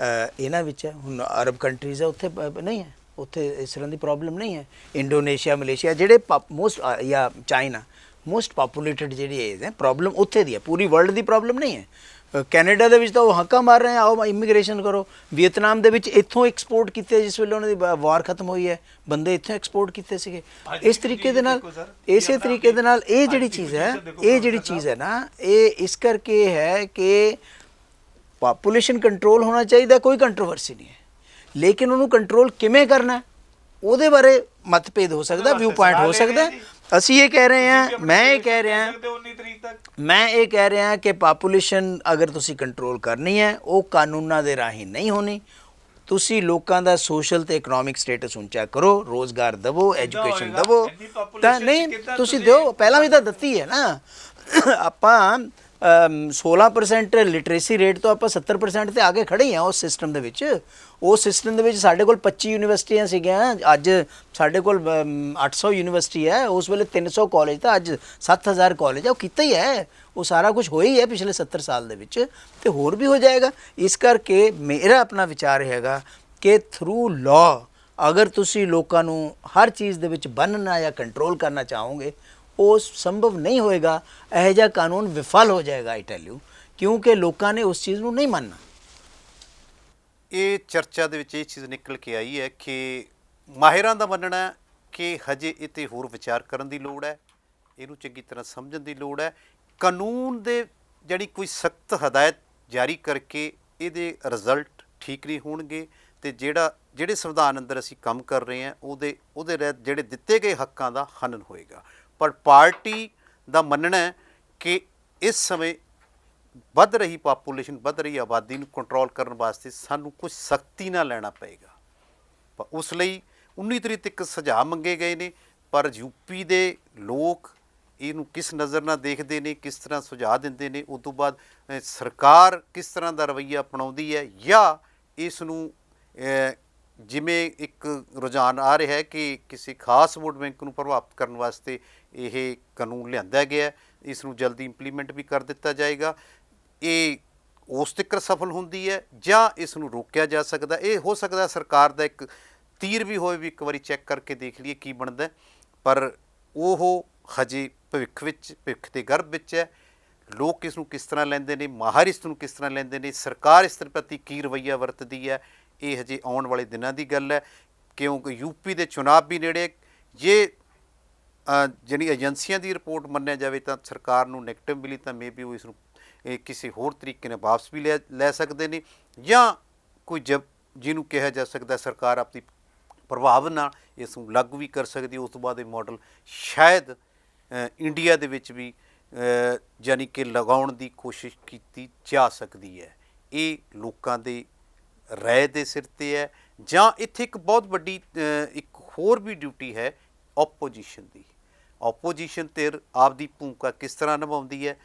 ਇਹਨਾਂ ਵਿੱਚ ਹੈ। ਹੁਣ ਅਰਬ ਕੰਟਰੀਜ਼ ਹੈ, ਉੱਥੇ ਨਹੀਂ ਹੈ, ਉੱਥੇ ਇਸ ਤਰ੍ਹਾਂ ਦੀ ਪ੍ਰੋਬਲਮ ਨਹੀਂ ਹੈ। ਇੰਡੋਨੇਸ਼ੀਆ, ਮਲੇਸ਼ੀਆ ਜਿਹੜੇ ਮੋਸਟ ਜਾਂ ਚਾਈਨਾ ਮੋਸਟ ਪਾਪੂਲੇਟਡ ਜਿਹੜੀ ਏਜ ਹੈ, ਪ੍ਰੋਬਲਮ ਉੱਥੇ ਦੀ ਹੈ, ਪੂਰੀ ਵਰਲਡ ਦੀ ਪ੍ਰੋਬਲਮ ਨਹੀਂ ਹੈ। ਕੈਨੇਡਾ ਦੇ ਵਿੱਚ ਤਾਂ ਉਹ ਹੱਕਾਂ ਮਾਰ ਰਹੇ ਆ, ਆਓ ਇਮੀਗ੍ਰੇਸ਼ਨ ਕਰੋ। ਵੀਅਤਨਾਮ ਦੇ ਵਿੱਚ ਇੱਥੋਂ ਐਕਸਪੋਰਟ ਕੀਤੇ, ਜਿਸ ਵੇਲੇ ਉਹਨਾਂ ਦੀ ਵਾਰ ਖਤਮ ਹੋਈ ਹੈ, ਬੰਦੇ ਇੱਥੋਂ ਐਕਸਪੋਰਟ ਕੀਤੇ ਸੀਗੇ। ਇਸ ਤਰੀਕੇ ਦੇ ਨਾਲ, ਇਸੇ ਤਰੀਕੇ ਦੇ ਨਾਲ ਇਹ ਜਿਹੜੀ ਚੀਜ਼ ਹੈ ਨਾ, ਇਹ ਇਸ ਕਰਕੇ ਹੈ ਕਿ ਪਾਪੂਲੇਸ਼ਨ ਕੰਟਰੋਲ ਹੋਣਾ ਚਾਹੀਦਾ, ਕੋਈ ਕੰਟਰੋਵਰਸੀ ਨਹੀਂ ਹੈ, ਲੇਕਿਨ ਉਹਨੂੰ ਕੰਟਰੋਲ ਕਿਵੇਂ ਕਰਨਾ ਉਹਦੇ ਬਾਰੇ ਮਤਭੇਦ ਹੋ ਸਕਦਾ, ਵਿਊ ਪੁਆਇੰਟ ਹੋ ਸਕਦਾ। ਅਸੀਂ ਇਹ ਕਹਿ ਰਹੇ ਹਾਂ, ਮੈਂ ਇਹ ਕਹਿ ਰਿਹਾ ਕਿ ਪਾਪੂਲੇਸ਼ਨ ਅਗਰ ਤੁਸੀਂ ਕੰਟਰੋਲ ਕਰਨੀ ਹੈ, ਉਹ ਕਾਨੂੰਨਾਂ ਦੇ ਰਾਹੀਂ ਨਹੀਂ ਹੋਣੀ। ਤੁਸੀਂ ਲੋਕਾਂ ਦਾ ਸੋਸ਼ਲ ਤੇ ਇਕਨੋਮਿਕ ਸਟੇਟਸ ਉੱਚਾ ਕਰੋ, ਰੋਜ਼ਗਾਰ ਦੇਵੋ, ਐਜੂਕੇਸ਼ਨ ਦੇਵੋ। ਤਾਂ ਨਹੀਂ ਤੁਸੀਂ ਦਿਓ, ਪਹਿਲਾਂ ਵੀ ਤਾਂ ਦਿੱਤੀ ਹੈ ਨਾ। ਆਪਾਂ 16% ਲਿਟਰੇਸੀ ਰੇਟ ਤੋਂ ਆਪਾਂ 70% ਤੇ ਆ ਕੇ ਖੜੇ ਹਾਂ ਉਸ ਸਿਸਟਮ ਦੇ ਵਿੱਚ। ਉਸ ਸਿਸਟਮ ਦੇ ਵਿੱਚ ਸਾਡੇ ਕੋਲ 25 ਯੂਨੀਵਰਸਿਟੀਆਂ ਸੀਗੀਆਂ, ਅੱਜ ਸਾਡੇ ਕੋਲ 800 ਯੂਨੀਵਰਸਿਟੀ ਹੈ। ਉਸ ਵੇਲੇ 300 ਕਾਲਜ ਤਾਂ ਅੱਜ 7000 ਕਾਲਜ ਹੈ। ਉਹ ਕੀਤਾ ਹੀ ਹੈ, ਉਹ ਸਾਰਾ ਕੁਝ ਹੋਇਆ ਹੀ ਹੈ ਪਿਛਲੇ 70 ਸਾਲ ਦੇ ਵਿੱਚ, ਤੇ ਹੋਰ ਵੀ ਹੋ ਜਾਏਗਾ। ਇਸ ਕਰਕੇ ਮੇਰਾ ਆਪਣਾ ਵਿਚਾਰ ਹੈਗਾ ਕਿ ਥਰੂ ਲਾਅ ਅਗਰ ਤੁਸੀਂ ਲੋਕਾਂ ਨੂੰ ਹਰ ਚੀਜ਼ ਦੇ ਵਿੱਚ ਬੰਨ੍ਹਣਾ ਜਾਂ ਕੰਟਰੋਲ ਕਰਨਾ ਚਾਹੋਗੇ, ਉਹ ਸੰਭਵ ਨਹੀਂ ਹੋਏਗਾ। ਇਹੋ ਜਿਹਾ ਕਾਨੂੰਨ ਵਿਫਲ ਹੋ ਜਾਏਗਾ, ਆਈ ਟੈਲ ਯੂ, ਕਿਉਂਕਿ ਲੋਕਾਂ ਨੇ ਉਸ ਚੀਜ਼ ਨੂੰ ਨਹੀਂ ਮੰਨਣਾ। ਇਹ ਚਰਚਾ ਦੇ ਵਿੱਚ ਇਹ ਚੀਜ਼ ਨਿਕਲ ਕੇ ਆਈ ਹੈ ਕਿ ਮਾਹਿਰਾਂ ਦਾ ਮੰਨਣਾ ਕਿ ਹਜੇ ਇਹ 'ਤੇ ਹੋਰ ਵਿਚਾਰ ਕਰਨ ਦੀ ਲੋੜ ਹੈ, ਇਹਨੂੰ ਚੰਗੀ ਤਰ੍ਹਾਂ ਸਮਝਣ ਦੀ ਲੋੜ ਹੈ। ਕਾਨੂੰਨ ਦੇ ਜਿਹੜੀ ਕੋਈ ਸਖਤ ਹਦਾਇਤ ਜਾਰੀ ਕਰਕੇ ਇਹਦੇ ਰਿਜ਼ਲਟ ਠੀਕ ਨਹੀਂ ਹੋਣਗੇ, ਅਤੇ ਜਿਹੜੇ ਸੰਵਿਧਾਨ ਅੰਦਰ ਅਸੀਂ ਕੰਮ ਕਰ ਰਹੇ ਹਾਂ ਉਹਦੇ ਰਹਿਤ ਜਿਹੜੇ ਦਿੱਤੇ ਗਏ ਹੱਕਾਂ ਦਾ ਹਨਨ ਹੋਏਗਾ। ਪਰ ਪਾਰਟੀ ਦਾ ਮੰਨਣਾ ਹੈ ਕਿ ਇਸ ਸਮੇਂ ਵੱਧ ਰਹੀ ਪਾਪੂਲੇਸ਼ਨ, ਵੱਧ ਰਹੀ ਆਬਾਦੀ ਨੂੰ ਕੰਟਰੋਲ ਕਰਨ ਵਾਸਤੇ ਸਾਨੂੰ ਕੁਝ ਸਖਤੀ ਨਾਲ ਲੈਣਾ ਪਏਗਾ। ਉਸ ਲਈ 19 ਤਰੀਕ ਤੱਕ ਸੁਝਾਅ ਮੰਗੇ ਗਏ ਨੇ, ਪਰ ਯੂਪੀ ਦੇ ਲੋਕ ਇਹਨੂੰ ਕਿਸ ਨਜ਼ਰ ਨਾਲ ਦੇਖਦੇ ਨੇ, ਕਿਸ ਤਰ੍ਹਾਂ ਸੁਝਾਅ ਦਿੰਦੇ ਨੇ, ਉਸ ਤੋਂ ਬਾਅਦ ਸਰਕਾਰ ਕਿਸ ਤਰ੍ਹਾਂ ਦਾ ਰਵੱਈਆ ਅਪਣਾਉਂਦੀ ਹੈ, ਜਾਂ ਇਸ ਨੂੰ ਜਿਵੇਂ ਇੱਕ ਰੁਝਾਨ ਆ ਰਿਹਾ ਹੈ ਕਿ ਕਿਸੇ ਖਾਸ ਵੋਟ ਬੈਂਕ ਨੂੰ ਪ੍ਰਭਾਵਿਤ ਕਰਨ ਵਾਸਤੇ ਇਹ ਕਾਨੂੰਨ ਲਿਆਂਦਾ ਗਿਆ, ਇਸ ਨੂੰ ਜਲਦੀ ਇੰਪਲੀਮੈਂਟ ਵੀ ਕਰ ਦਿੱਤਾ ਜਾਏਗਾ। ਇਹ ਉਸ ਤੱਕ ਸਫਲ ਹੁੰਦੀ ਹੈ ਜਾਂ ਇਸ ਨੂੰ ਰੋਕਿਆ ਜਾ ਸਕਦਾ। ਇਹ ਹੋ ਸਕਦਾ ਸਰਕਾਰ ਦਾ ਇੱਕ ਤੀਰ ਵੀ ਹੋਏ, ਵੀ ਇੱਕ ਵਾਰੀ ਚੈੱਕ ਕਰਕੇ ਦੇਖ ਲਈਏ ਕੀ ਬਣਦਾ, ਪਰ ਉਹ ਹਜੇ ਭਵਿੱਖ ਦੇ ਗਰਭ ਵਿੱਚ ਹੈ। ਲੋਕ ਇਸ ਨੂੰ ਕਿਸ ਤਰ੍ਹਾਂ ਲੈਂਦੇ ਨੇ, ਮਾਹਰ ਇਸ ਨੂੰ ਕਿਸ ਤਰ੍ਹਾਂ ਲੈਂਦੇ ਨੇ, ਸਰਕਾਰ ਇਸ ਦੇ ਪ੍ਰਤੀ ਕੀ ਰਵੱਈਆ ਵਰਤਦੀ ਹੈ, ਇਹ ਹਜੇ ਆਉਣ ਵਾਲੇ ਦਿਨਾਂ ਦੀ ਗੱਲ ਹੈ। ਕਿਉਂਕਿ ਯੂਪੀ ਦੇ ਚੁਣਾਵ ਵੀ ਨੇੜੇ, ਜੇ ਜਿਹੜੀ ਏਜੰਸੀਆਂ ਦੀ ਰਿਪੋਰਟ ਮੰਨਿਆ ਜਾਵੇ ਤਾਂ ਸਰਕਾਰ ਨੂੰ ਨੈਗੇਟਿਵ ਮਿਲੀ ਤਾਂ ਮੇ ਬੀ ਉਹ ਇਸ ਨੂੰ ਕਿਸੇ ਹੋਰ ਤਰੀਕੇ ਨਾਲ ਵਾਪਸ ਵੀ ਲੈ ਸਕਦੇ ਨੇ, ਜਾਂ ਕੋਈ ਜਿਹਨੂੰ ਕਿਹਾ ਜਾ ਸਕਦਾ ਸਰਕਾਰ ਆਪਣੀ ਪ੍ਰਭਾਵ ਨਾਲ ਇਸ ਨੂੰ ਲਾਗੂ ਵੀ ਕਰ ਸਕਦੀ। ਉਸ ਤੋਂ ਬਾਅਦ ਇਹ ਮਾਡਲ ਸ਼ਾਇਦ ਇੰਡੀਆ ਦੇ ਵਿੱਚ ਵੀ ਯਾਨੀ ਕਿ ਲਗਾਉਣ ਦੀ ਕੋਸ਼ਿਸ਼ ਕੀਤੀ ਜਾ ਸਕਦੀ ਹੈ। ਇਹ ਲੋਕਾਂ ਦੇ ਰਾਏ ਦੇ ਸਿਰ 'ਤੇ ਹੈ, ਜਾਂ ਇੱਥੇ ਇੱਕ ਬਹੁਤ ਵੱਡੀ ਇੱਕ ਹੋਰ ਵੀ ਡਿਊਟੀ ਹੈ ਓਪੋਜੀਸ਼ਨ ਦੀ। ਓਪੋਜੀਸ਼ਨ ਧਿਰ ਆਪਦੀ ਭੂਮਿਕਾ ਕਿਸ ਤਰ੍ਹਾਂ ਨਿਭਾਉਂਦੀ ਹੈ,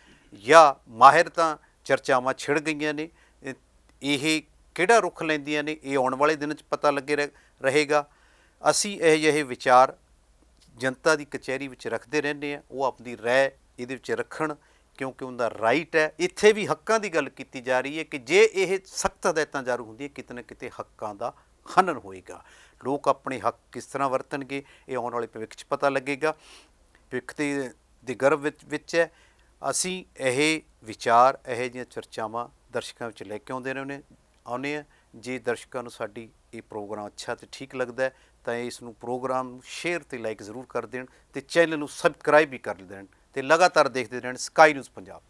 ਜਾਂ ਮਾਹਿਰ ਤਾਂ ਚਰਚਾਵਾਂ ਛਿੜ ਗਈਆਂ ਨੇ, ਇਹ ਕਿਹੜਾ ਰੁੱਖ ਲੈਂਦੀਆਂ ਨੇ, ਇਹ ਆਉਣ ਵਾਲੇ ਦਿਨ 'ਚ ਪਤਾ ਲੱਗੇ ਰਹੇਗਾ। ਅਸੀਂ ਇਹੋ ਜਿਹੇ ਵਿਚਾਰ ਜਨਤਾ ਦੀ ਕਚਹਿਰੀ ਵਿੱਚ ਰੱਖਦੇ ਰਹਿੰਦੇ ਹਾਂ, ਉਹ ਆਪਣੀ ਰਾਏ ਇਹਦੇ ਵਿੱਚ ਰੱਖਣ, ਕਿਉਂਕਿ ਉਹਦਾ ਰਾਈਟ ਹੈ। ਇੱਥੇ ਵੀ ਹੱਕਾਂ ਦੀ ਗੱਲ ਕੀਤੀ ਜਾ ਰਹੀ ਹੈ ਕਿ ਜੇ ਇਹ ਸਖਤ ਹਦਾਇਤਾਂ ਜਾਰੀ ਹੁੰਦੀਆਂ, ਕਿਤੇ ਨਾ ਕਿਤੇ ਹੱਕਾਂ ਦਾ ਹਨਨ ਹੋਏਗਾ। ਲੋਕ ਆਪਣੇ ਹੱਕ ਕਿਸ ਤਰ੍ਹਾਂ ਵਰਤਣਗੇ, ਇਹ ਆਉਣ ਵਾਲੇ ਭਵਿੱਖ 'ਚ ਪਤਾ ਲੱਗੇਗਾ। ਭਵਿੱਖ ਦੇ ਗਰਭ ਵਿੱਚ ਹੈ। ਅਸੀਂ ਇਹ ਵਿਚਾਰ, ਇਹੋ ਜਿਹੀਆਂ ਚਰਚਾਵਾਂ ਦਰਸ਼ਕਾਂ ਵਿੱਚ ਲੈ ਕੇ ਆਉਂਦੇ ਆਉਂਦੇ ਹਾਂ। ਜੇ ਦਰਸ਼ਕਾਂ ਨੂੰ ਸਾਡੀ ਇਹ ਪ੍ਰੋਗਰਾਮ ਅੱਛਾ ਅਤੇ ਠੀਕ ਲੱਗਦਾ ਹੈ ਤਾਂ ਇਸ ਨੂੰ ਪ੍ਰੋਗਰਾਮ ਨੂੰ ਸ਼ੇਅਰ ਅਤੇ ਲਾਈਕ ਜ਼ਰੂਰ ਕਰ ਦੇਣ, ਅਤੇ ਚੈਨਲ ਨੂੰ ਸਬਸਕ੍ਰਾਈਬ ਵੀ ਕਰ ਦੇਣ, ਅਤੇ ਲਗਾਤਾਰ ਦੇਖਦੇ ਰਹਿਣ ਸਕਾਈ ਨਿਊਜ਼ ਪੰਜਾਬ।